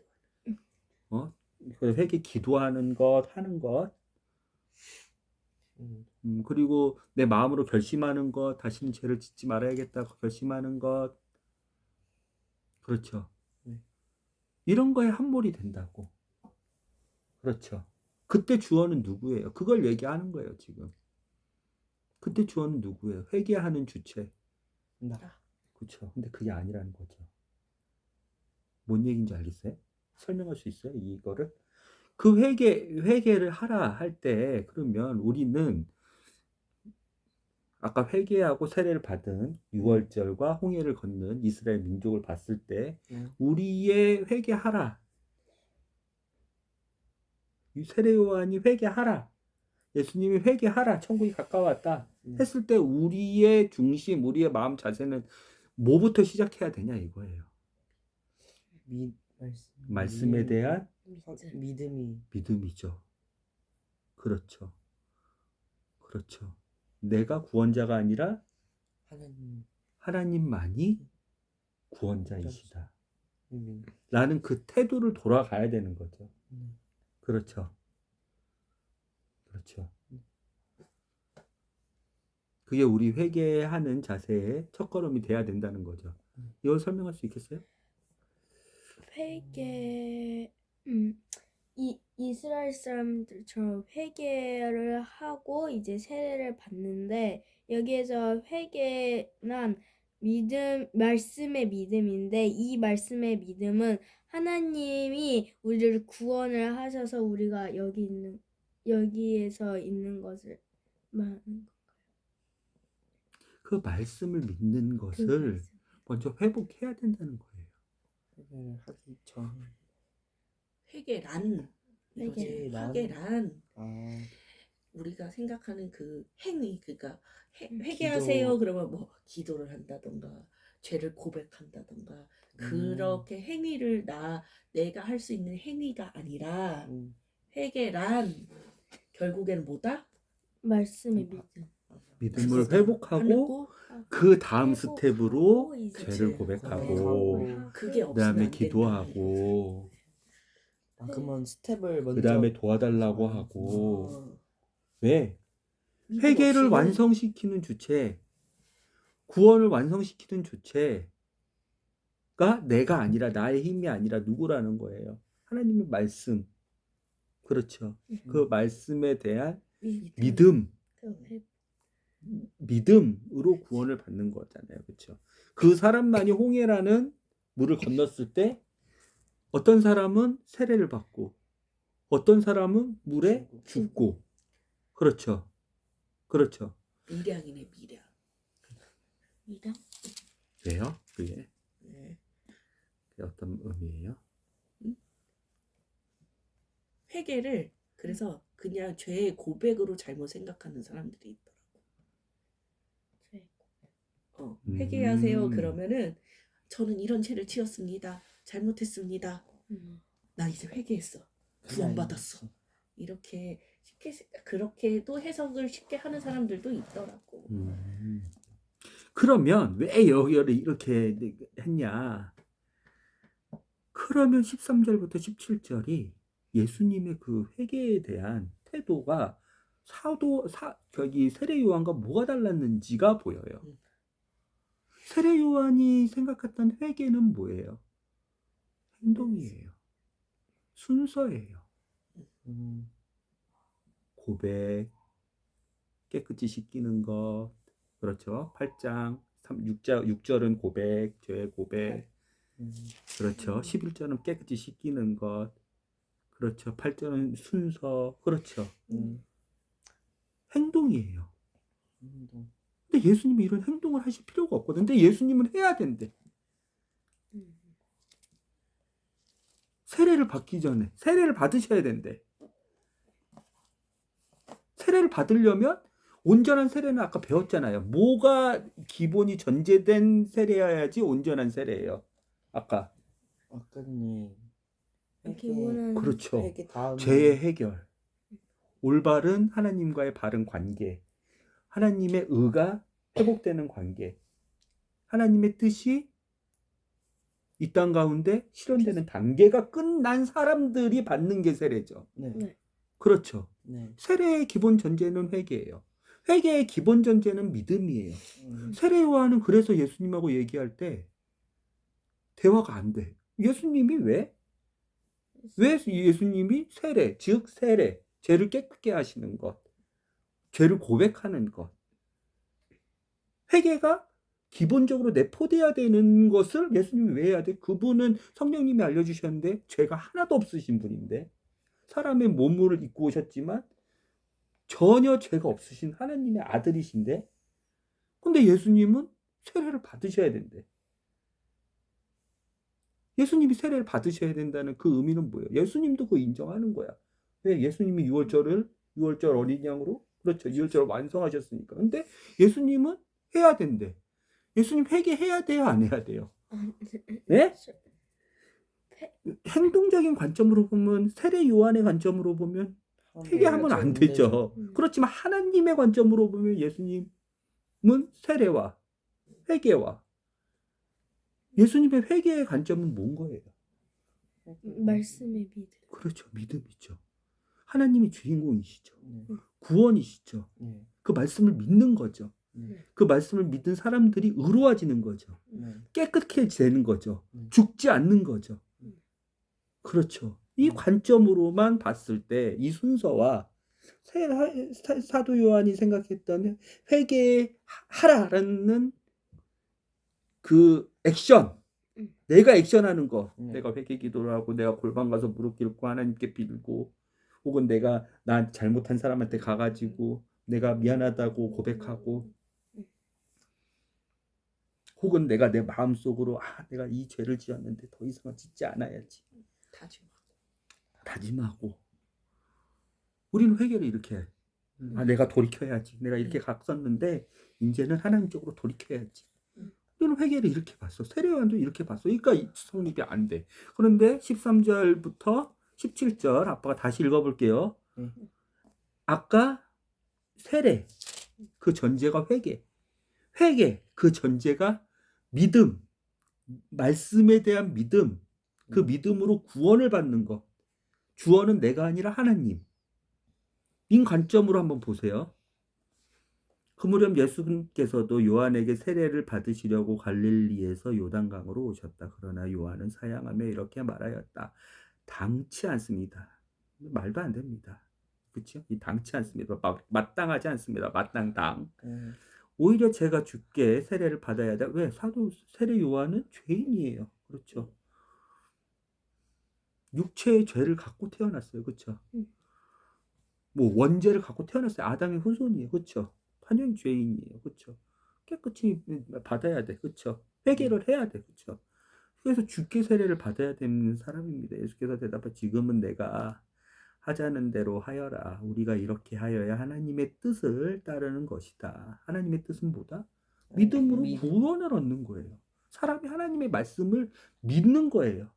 회개 기도하는 것, 하는 것, 그리고 내 마음으로 결심하는 것, 다시는 죄를 짓지 말아야겠다고 결심하는 것, 그렇죠. 이런 거에 함몰이 된다고. 그렇죠. 그때 주어는 누구예요? 그걸 얘기하는 거예요, 지금. 그때 주어는 누구예요? 회개하는 주체. 나. 그렇죠. 근데 그게 아니라는 거죠. 뭔 얘기인지 알겠어요? 설명할 수 있어요? 이거를? 그 회개를 하라 할 때, 그러면 우리는 아까 회개하고 세례를 받은 6월절과 홍해를 건넌 이스라엘 민족을 봤을 때, 우리의 회개하라. 세례 요한이 회개하라. 예수님이 회개하라. 천국이 가까웠다. 했을 때 우리의 중심, 우리의 마음 자세는 뭐부터 시작해야 되냐 이거예요. 말씀에 대한 믿음이죠. 그렇죠. 그렇죠. 내가 구원자가 아니라 하나님만이 구원자이시다. 라는 그 태도를 돌아가야 되는 거죠. 그렇죠. 그렇죠. 그게 우리 회개하는 자세의 첫걸음이 돼야 된다는 거죠. 이걸 설명할 수 있겠어요? 회개, 이스라엘 사람들처럼 회개를 하고 이제 세례를 받는데 여기에서 회개란 믿음, 말씀의 믿음인데 이 말씀의 믿음은 하나님이 우리를 구원을 하셔서 우리가 여기에서 있는 것을 말하는 거. 그 말씀을 믿는 것을 먼저 회복해야 된다는 거예요. 회개를 하기 전에. 회개란 이거지. 회개란. 회개란 아, 우리가 생각하는 그 행위, 그러니까 기도. 회개하세요. 그러면 뭐 기도를 한다던가 죄를 고백한다던가 그렇게 행위를 내가 할 수 있는 행위가 아니라 회개란 결국에는 뭐다? 말씀의 믿음. 믿음을 회복하고 그 다음 스텝으로 죄를 고백하고 그게 그 없으면 다음에 안 기도하고 그러면 스텝을 먼저 그 다음에 도와달라고 하고 된다. 왜? 믿음 회개를 없이는 완성시키는 주체, 구원을 완성시키는 주체가 내가 아니라 나의 힘이 아니라 누구라는 거예요. 하나님의 말씀, 그렇죠. 그 말씀에 대한 믿음. 믿음으로 구원을 받는 거잖아요. 그렇죠. 그 사람만이 홍해라는 물을 건넜을 때 어떤 사람은 세례를 받고 어떤 사람은 물에 죽고 그렇죠. 그렇죠. 미량이네 미량. 믿음. 왜요? 그게 네. 어떤 의미예요? 회개를 그래서 그냥 죄의 고백으로 잘못 생각하는 사람들이 있더라고. 회개하세요. 그러면은 저는 이런 죄를 지었습니다. 잘못했습니다. 나 이제 회개했어. 구원받았어. 이렇게 쉽게 그렇게도 해석을 쉽게 하는 사람들도 있더라고. 그러면 왜 여기를 이렇게 했냐? 그러면 13절부터 17절이 예수님의 그 회개에 대한 태도가 저기 세례 요한과 뭐가 달랐는지가 보여요. 세례 요한이 생각했던 회개는 뭐예요? 행동이에요. 순서예요. 고백, 깨끗이 씻기는 것, 그렇죠. 8장 6절은 고백, 죄의 고백, 그렇죠. 11절은 깨끗이 씻기는 것, 그렇죠. 8절은 순서, 그렇죠. 행동이에요. 근데 예수님이 이런 행동을 하실 필요가 없거든. 근데 예수님은 해야 된대. 세례를 받기 전에 세례를 받으셔야 된대. 세례를 받으려면 온전한 세례는 아까 배웠잖아요. 뭐가 기본이 전제된 세례여야지 온전한 세례예요. 아까는 기본은 그렇죠. 회개 다음에 죄의 해결, 올바른 하나님과의 바른 관계, 하나님의 의가 회복되는 관계, 하나님의 뜻이 이 땅 가운데 실현되는 단계가 끝난 사람들이 받는 게 세례죠. 네. 그렇죠. 네. 세례의 기본 전제는 회개예요. 회개의 기본 전제는 믿음이에요. 세례 요한은 그래서 예수님하고 얘기할 때 대화가 안 돼. 예수님이 왜 예수님이 세례, 즉 세례, 죄를 깨끗게 하시는 것, 죄를 고백하는 것, 회개가 기본적으로 내포돼야 되는 것을 예수님이 왜 해야 돼? 그분은 성령님이 알려주셨는데 죄가 하나도 없으신 분인데 사람의 몸을 입고 오셨지만 전혀 죄가 없으신 하나님의 아들이신데 근데 예수님은 세례를 받으셔야 된대. 예수님이 세례를 받으셔야 된다는 그 의미는 뭐예요? 예수님도 그거 인정하는 거야. 왜? 예수님이 6월절 어린 양으로 그렇죠. 6월절을 완성하셨으니까. 근데 예수님은 해야 된대. 예수님 회개해야 돼요? 안 해야 돼요? 네? 행동적인 관점으로 보면 세례 요한의 관점으로 보면 회개하면 안 되죠. 그렇지만 하나님의 관점으로 보면 예수님은 세례와 회개와 예수님의 회개의 관점은 뭔 거예요? 말씀의 믿음. 그렇죠. 믿음이죠. 하나님이 주인공이시죠. 구원이시죠. 그 말씀을 믿는 거죠. 그 말씀을 믿는 사람들이 의로워지는 거죠. 깨끗해 되는 거죠. 죽지 않는 거죠. 그렇죠. 이 관점으로만 봤을 때 이 순서와 사도 요한이 생각했던 회개하라는 그 액션, 내가 액션하는 거, 내가 회개 기도를 하고 내가 골방 가서 무릎 꿇고 하나님께 빌고 혹은 내가 나 잘못한 사람한테 가가지고 내가 미안하다고 고백하고 혹은 내가 내 마음속으로 내가 이 죄를 지었는데 더 이상은 짓지 않아야지 다짐하고 우리는 회개를 이렇게 해. 내가 돌이켜야지. 내가 이렇게 갔었는데 이제는 하나님 쪽으로 돌이켜야지. 우리는 회개를 이렇게 봤어. 세례 요한도 이렇게 봤어. 그러니까 성립이 안 돼. 그런데 13절부터 17절 아빠가 다시 읽어볼게요. 아까 세례 그 전제가 회개 그 전제가 믿음, 말씀에 대한 믿음, 그 믿음으로 구원을 받는 것. 주어는 내가 아니라 하나님. 인 관점으로 한번 보세요. 그 무렵 예수님께서도 요한에게 세례를 받으시려고 갈릴리에서 요단강으로 오셨다. 그러나 요한은 사양하며 이렇게 말하였다. 당치 않습니다. 말도 안 됩니다. 그렇죠? 이 당치 않습니다. 마땅하지 않습니다. 마땅당. 오히려 제가 주께 세례를 받아야 돼. 왜? 사도 세례 요한은 죄인이에요. 그렇죠? 육체의 죄를 갖고 태어났어요. 그렇죠? 뭐 원죄를 갖고 태어났어요. 아담의 후손이에요. 그렇죠? 단연 죄인이에요. 그렇죠? 깨끗이 받아야 돼. 그렇죠? 회개를 해야 돼. 그렇죠? 그래서 주께 세례를 받아야 되는 사람입니다. 예수께서 대답하 지금은 내가 하자는 대로 하여라. 우리가 이렇게 하여야 하나님의 뜻을 따르는 것이다. 하나님의 뜻은 뭐다? 믿음으로 구원을 얻는 거예요. 사람이 하나님의 말씀을 믿는 거예요.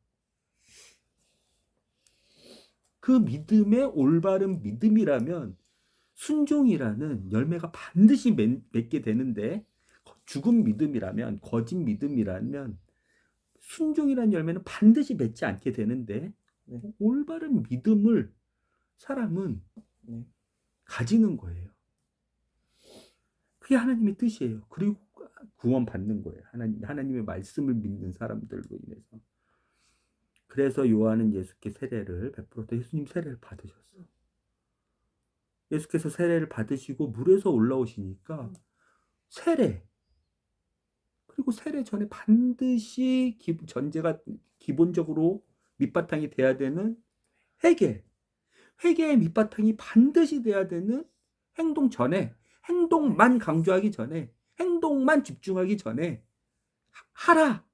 그 믿음의 올바른 믿음이라면 순종이라는 열매가 반드시 맺게 되는데, 죽은 믿음이라면, 거짓 믿음이라면 순종이라는 열매는 반드시 맺지 않게 되는데, 네. 올바른 믿음을 사람은 네. 가지는 거예요. 그게 하나님의 뜻이에요. 그리고 구원 받는 거예요. 하나님의 말씀을 믿는 사람들로 인해서. 그래서 요한은 예수께 세례를 베풀었다. 예수님 세례를 받으셨어. 예수께서 세례를 받으시고 물에서 올라오시니까 세례, 그리고 세례 전에 반드시 전제가 기본적으로 밑바탕이 돼야 되는 회개. 회개의 밑바탕이 반드시 돼야 되는 행동 전에, 행동만 강조하기 전에, 행동만 집중하기 전에, 하라!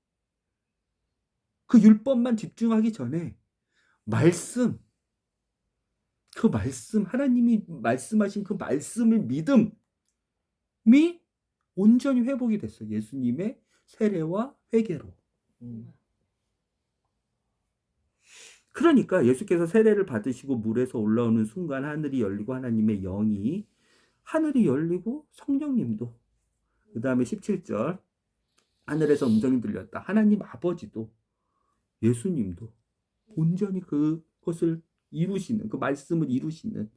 그 율법만 집중하기 전에 말씀, 그 말씀, 하나님이 말씀하신 그 말씀을 믿음이 온전히 회복이 됐어요. 예수님의 세례와 회개로. 그러니까 예수께서 세례를 받으시고 물에서 올라오는 순간 하늘이 열리고 하나님의 영이, 하늘이 열리고 성령님도, 그 다음에 17절 하늘에서 음성이 들렸다. 하나님 아버지도 예수님도 온전히 그것을 이루시는, 그 말씀을 이루시는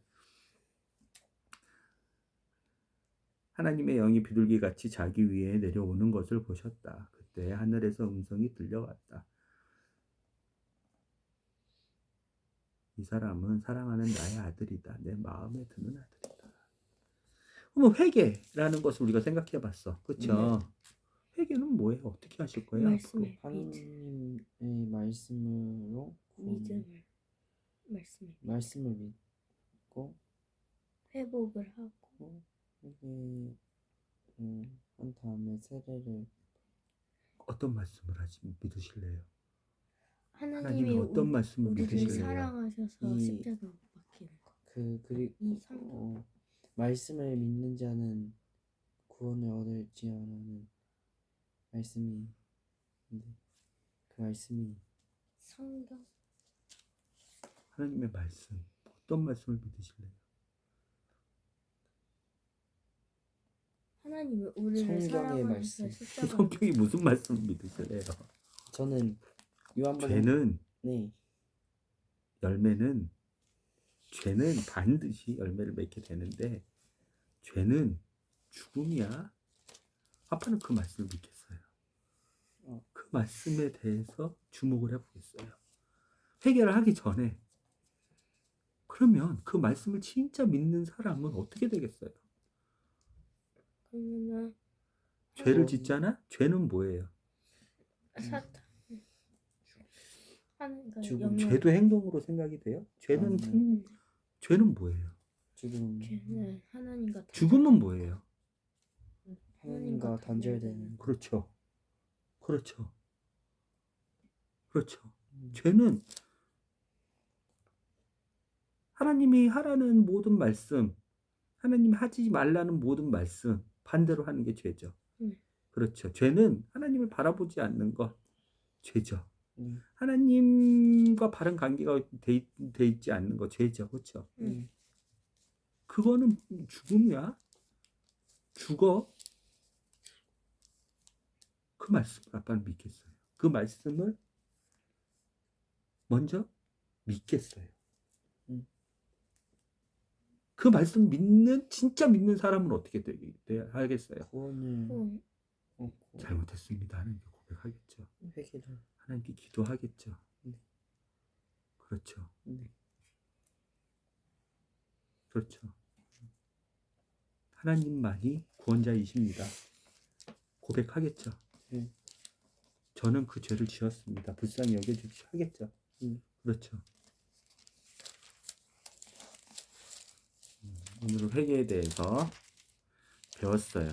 하나님의 영이 비둘기같이 자기 위에 내려오는 것을 보셨다. 그때 하늘에서 음성이 들려왔다. 이 사람은 사랑하는 나의 아들이다. 내 마음에 드는 아들이다. 그럼 회개라는 것을 우리가 생각해 봤어. 그렇죠? 회개는 뭐예요? 어떻게 하실 거예요? 말씀을 하나님의 말씀으로 믿음을 말씀을 믿고 회복을 하고 회개 한 다음에 세례를 어떤 말씀을 믿으실래요? 하나님이 하나님이 어떤 말씀을 우리를 믿으실래요? 사랑하셔서 이- 십자가 못 박히는 거. 그리고 이 성경 말씀을 믿는 자는 구원을 얻을지어라는 말씀이 있는데 그 말씀이 성경 하나님의 말씀, 어떤 말씀을 믿으실래요? 하나님이 우리를 성경의 사랑하셔서 말씀. 십자가 성경이 무슨 말씀을 믿으실래요? 저는 요한복음 죄는, 네 열매는, 죄는 반드시 열매를 맺게 되는데 죄는 죽음이야. 아빠는 그 말씀을 믿겠어요. 그 말씀에 대해서 주목을 해보겠어요. 회개를 하기 전에. 그러면 그 말씀을 진짜 믿는 사람은 어떻게 되겠어요? 그러면은 죄를 짓잖아? 죄는 뭐예요? 사탄 하나님과 죽음. 영역 죄도 행동으로 생각이 돼요? 죄는 죄는 뭐예요? 죽음 죄는 하나님과 죽음은 뭐예요? 하나님과 단절되는 그렇죠. 그렇죠. 그렇죠. 죄는 하나님이 하라는 모든 말씀, 하나님이 하지 말라는 모든 말씀 반대로 하는 게 죄죠. 그렇죠. 죄는 하나님을 바라보지 않는 것, 죄죠. 하나님과 바른 관계가 돼 있지 않는 거, 죄죠. 그렇죠. 그거는 죽음이야. 죽어. 그 말씀을 아빠는 믿겠어요. 그 말씀을 먼저 믿겠어요. 그 말씀 진짜 믿는 사람은 어떻게 하겠어요? 구원을 얻고 잘못했습니다. 하나님께 고백하겠죠. 회개를 하나님께 기도하겠죠. 그렇죠. 네. 그렇죠. 하나님만이 구원자이십니다. 고백하겠죠. 네. 저는 그 죄를 지었습니다. 불쌍히 여겨주시 하겠죠. 그렇죠. 오늘은 회개에 대해서 배웠어요.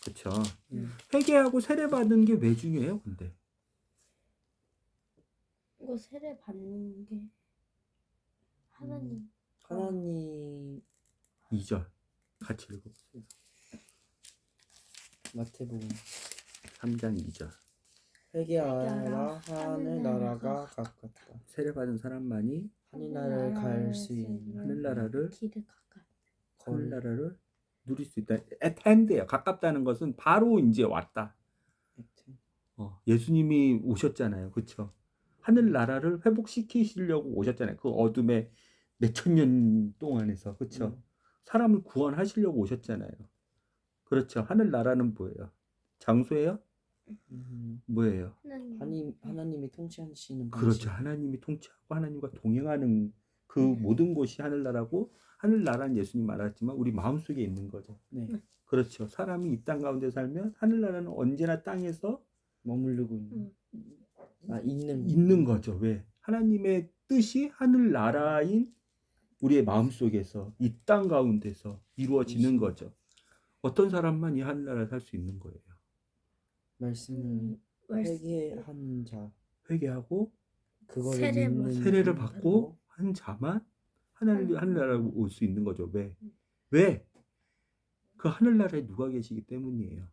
그렇죠. 회개하고 세례 받는 게 왜 중요해요? 근데 이거 세례 받는 게 하나님 하나님 2절 같이 읽어보세요. 마태복음 3장 2절. 회개하라 하늘 나라가 가깝다. 세례 받은 사람만이 하늘나라를 갈 수 있는 하늘나라를 길을 가까. 하늘나라를 누릴 수 있다. at hand예요. 가깝다는 것은 바로 이제 왔다. 예수님이 오셨잖아요. 그렇죠? 하늘나라를 회복시키시려고 오셨잖아요. 그 어둠의 몇천 년 동안에서. 그렇죠? 사람을 구원하시려고 오셨잖아요. 그렇죠? 하늘나라는 뭐예요? 장소예요? 뭐예요? 하나님이 통치하시는 그렇죠. 방식. 하나님이 통치하고 하나님과 동행하는 그 모든 곳이 하늘나라고, 하늘나라는 예수님 말했지만 우리 마음속에 있는 거죠. 네. 그렇죠. 사람이 이 땅 가운데 살면 하늘나라는 언제나 땅에서 머무르고 있는 있는 거죠. 왜? 하나님의 뜻이 하늘나라인 우리의 마음속에서 이 땅 가운데서 이루어지는 거죠. 어떤 사람만 이 하늘나라에 살 수 있는 거예요. 말씀을 회개한 자, 회개하고 그거를 세례 믿는 세례를 받고 한 자만 하늘나라에 올 수 있는 거죠. 왜? 왜? 그 하늘나라에 누가 계시기 때문이에요.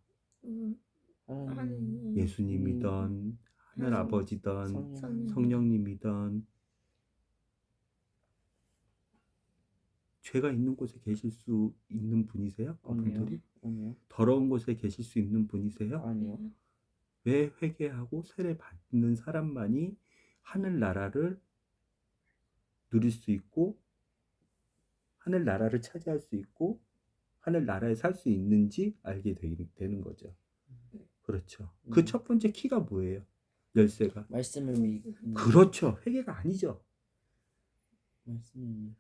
하나님 예수님이든 하늘 아버지든 성령님이든 죄가 있는 곳에 계실 수 있는 분이세요? 그분들이? 아니요. 더러운 곳에 계실 수 있는 분이세요? 아니요. 왜 회개하고 세례 받는 사람만이 하늘나라를 누릴 수 있고 하늘나라를 차지할 수 있고 하늘나라에 살 수 있는지 알게 되는 거죠. 그렇죠. 그 첫 번째 키가 뭐예요? 열쇠가. 말씀을 믿는. 그렇죠. 회개가 아니죠. 말씀을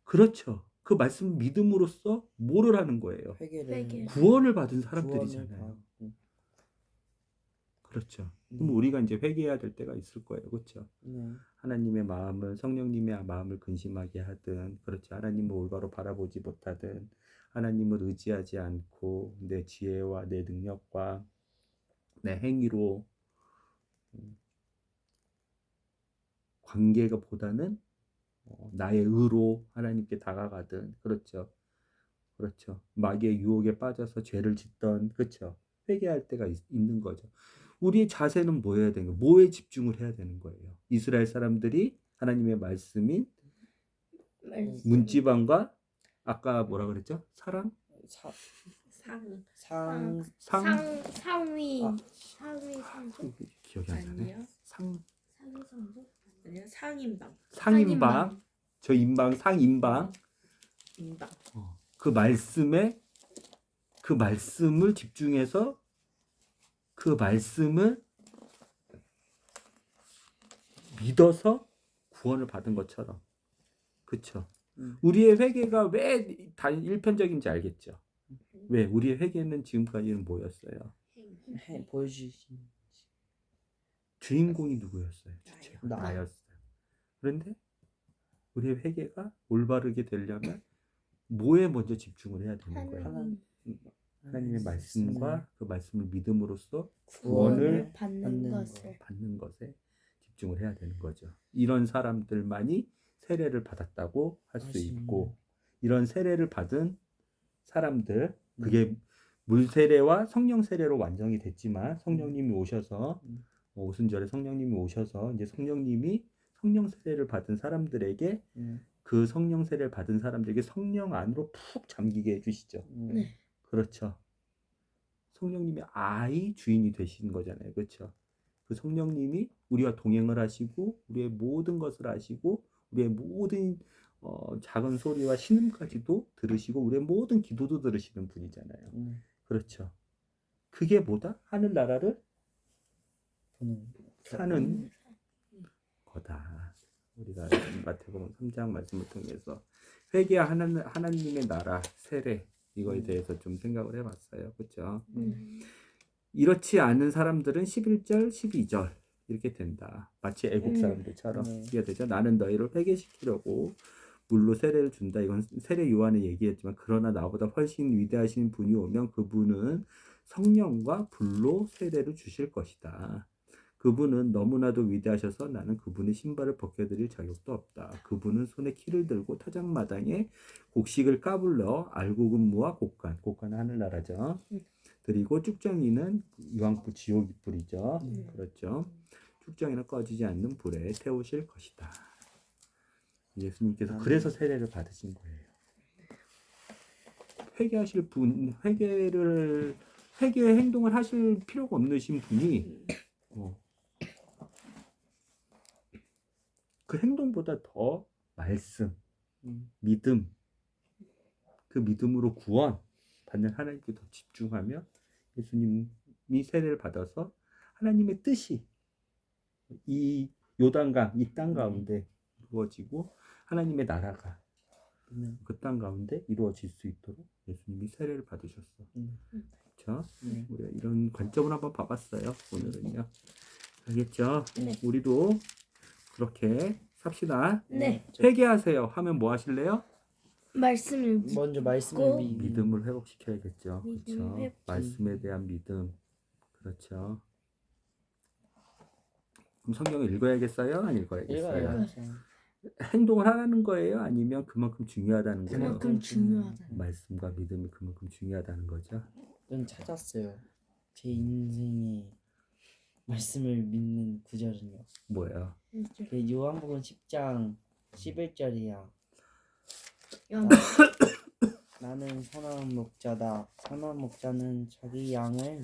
그렇죠. 그 말씀 믿음으로써 뭐를 하는 거예요? 회개. 구원을 받은 사람들이잖아요. 받고. 그렇죠. 그럼 우리가 이제 회개해야 될 때가 있을 거예요. 그렇죠. 네. 하나님의 마음을 성령님의 마음을 근심하게 하든 그렇죠. 하나님을 올바로 바라보지 못하든 하나님을 의지하지 않고 내 지혜와 내 능력과 내 행위로 관계가 보다는 나의 의로 하나님께 다가가든 그렇죠. 그렇죠. 마귀의 유혹에 빠져서 죄를 짓던 그렇죠. 회개할 때가 있는 거죠. 우리의 자세는 뭐 해야 되는 거예요? 뭐에 집중을 해야 되는 거예요? 이스라엘 사람들이 하나님의 말씀인 문지방과 아까 뭐라 그랬죠? 사랑? 상위 기억이 안 나네. 아니요. 아니요. 상인방. 저 인방 상인방. 인방. 그 말씀을 집중해서 그 말씀을 믿어서 구원을 받은 것처럼. 그렇죠. 우리의 회개가 왜 일편적인지 알겠죠. 왜? 우리의 회개는 지금까지는 뭐였어요? 보여주신 주인공이 누구였어요? 주체가 나였어요. 그런데 우리의 회개가 올바르게 되려면 뭐에 먼저 집중을 해야 되는 거예요? 하나님의 말씀과 그 말씀을 믿음으로써 구원을 받는 것에 집중을 해야 되는 거죠. 이런 사람들만이 세례를 받았다고 할 수 있고 이런 세례를 받은 사람들 그게 물 세례와 성령 세례로 완성이 됐지만 성령님이 오셔서 오순절에 성령님이 오셔서 이제 성령님이 성령 세례를 받은 사람들에게 그 성령 세례를 받은 사람들에게 성령 안으로 푹 잠기게 해주시죠. 그렇죠. 성령님이 아이 주인이 되신 거잖아요. 그렇죠. 그 성령님이 우리와 동행을 하시고 우리의 모든 것을 아시고 우리의 모든 작은 소리와 신음까지도 들으시고 우리의 모든 기도도 들으시는 분이잖아요. 그렇죠. 그게 뭐다? 하늘나라를 사는 거다. 우리가 마태복음 3장 말씀을 통해서 회개와 하나님의 나라 세례 이거에 대해서 좀 생각을 해봤어요. 그렇죠? 이렇지 않은 사람들은 11절, 12절 이렇게 된다. 마치 애국 사람들처럼 이게 되죠. 나는 너희를 회개시키려고 물로 세례를 준다. 이건 세례 요한의 얘기였지만 그러나 나보다 훨씬 위대하신 분이 오면 그분은 성령과 불로 세례를 주실 것이다. 그분은 너무나도 위대하셔서 나는 그분의 신발을 벗겨드릴 자격도 없다. 그분은 손에 키를 들고 타작마당에 곡식을 까불러 알곡은무와 곡간은 하늘나라죠. 그리고 쭉정이는 유황불 지옥이 불이죠. 그렇죠. 쭉정이는 꺼지지 않는 불에 태우실 것이다. 예수님께서 그래서 세례를 받으신 거예요. 회개하실 분, 회개의 행동을 하실 필요가 없으신 분이 그 행동보다 더 말씀, 믿음, 그 믿음으로 구원 받는 하나님께 더 집중하면 예수님이 세례를 받아서 하나님의 뜻이 이 요단강, 이 땅 가운데 이루어지고 하나님의 나라가 그 땅 가운데 이루어질 수 있도록 예수님이 세례를 받으셨어. 그렇죠? 우리가 이런 관점을 한번 봐봤어요. 오늘은요. 알겠죠? 네. 우리도 그렇게 삽시다. 네. 회개하세요 하면 뭐 하실래요? 말씀을 먼저 말씀을 믿고 믿음을 회복시켜야겠죠. 믿음 그렇죠. 회복. 말씀에 대한 믿음. 그렇죠. 그럼 성경을 읽어야겠어요? 안 읽어야겠어요? 읽어요. 행동을 하라는 거예요? 아니면 그만큼 중요하다는 거예요? 그만큼 중요하다. 말씀과 믿음이 그만큼 중요하다는 거죠. 전 찾았어요. 제 인생에 말씀을 믿는 구절은요. 뭐예요? 그 요한복음 10장 11절이야. 나는 선한 목자다. 선한 목자는 자기 양을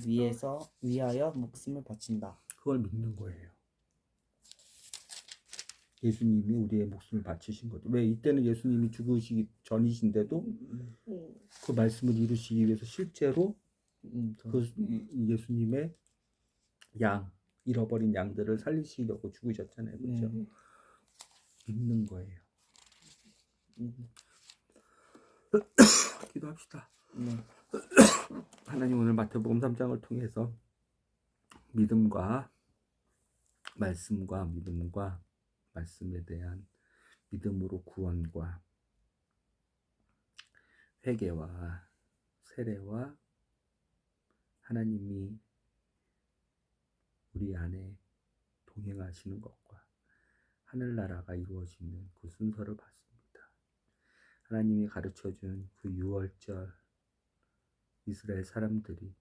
위하여 목숨을 바친다. 그걸 믿는 거예요. 예수님이 우리의 목숨을 바치신 거죠. 왜 이때는 예수님이 죽으시기 전이신데도 그 말씀을 이루시기 위해서 실제로 그 예수님의 잃어버린 양들을 살리시려고 죽으셨잖아요. 그렇죠? 믿는 거예요. 기도합시다. 하나님 오늘 마태복음 3장을 통해서 믿음과 말씀에 대한 믿음으로 구원과 회개와 세례와 하나님이 우리 안에 동행하시는 것과 하늘나라가 이루어지는 그 순서를 봤습니다. 하나님이 가르쳐준 그 6월절 이스라엘 사람들이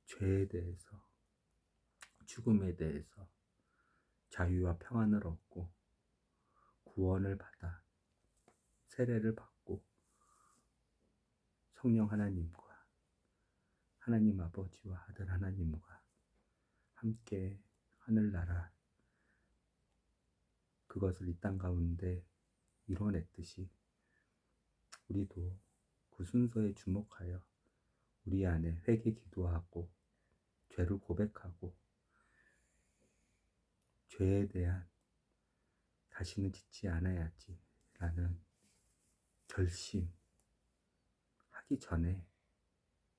죄에 대해서 죽음에 대해서 자유와 평안을 얻고 구원을 받아 세례를 받고 성령 하나님과 하나님 아버지와 아들 하나님과 함께 하늘나라 그것을 이 땅 가운데 이뤄냈듯이 우리도 그 순서에 주목하여 우리 안에 회개 기도하고 죄를 고백하고 죄에 대한 다시는 짓지 않아야지 라는 결심하기 전에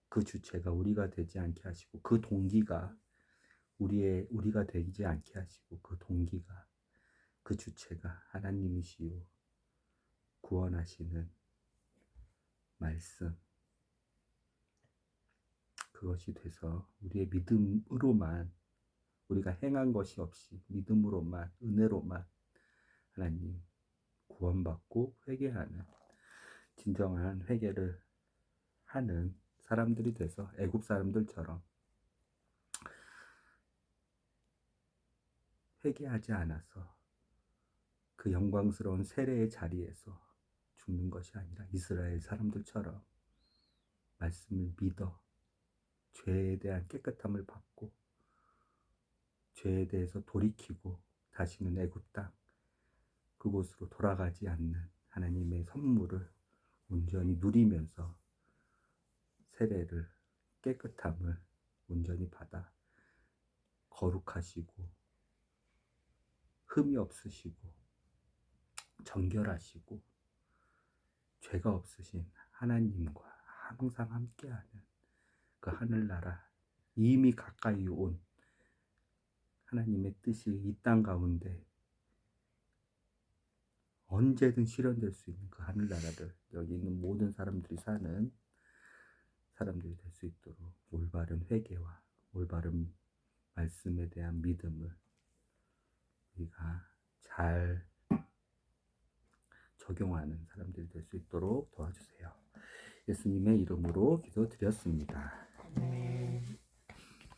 그 주체가 우리가 되지 않게 하시고 그 동기가 우리가 되지 않게 하시고 그 동기가 그 주체가 하나님이시요 구원하시는 말씀 그것이 돼서 우리의 믿음으로만 우리가 행한 것이 없이 믿음으로만 은혜로만 하나님 구원받고 회개하는 진정한 회개를 하는 사람들이 돼서 애굽 사람들처럼 회개하지 않아서 그 영광스러운 세례의 자리에서 죽는 것이 아니라 이스라엘 사람들처럼 말씀을 믿어 죄에 대한 깨끗함을 받고 죄에 대해서 돌이키고 다시는 애굽 땅 그곳으로 돌아가지 않는 하나님의 선물을 온전히 누리면서 세례를 깨끗함을 온전히 받아 거룩하시고 흠이 없으시고 정결하시고 죄가 없으신 하나님과 항상 함께하는 그 하늘나라, 이미 가까이 온 하나님의 뜻이 이 땅 가운데 언제든 실현될 수 있는 그 하늘나라를 여기 있는 모든 사람들이 사는 사람들이 될 수 있도록 올바른 회개와 올바른 말씀에 대한 믿음을 우리가 잘 적용하는 사람들이 될 수 있도록 도와주세요. 예수님의 이름으로 기도드렸습니다. 아멘.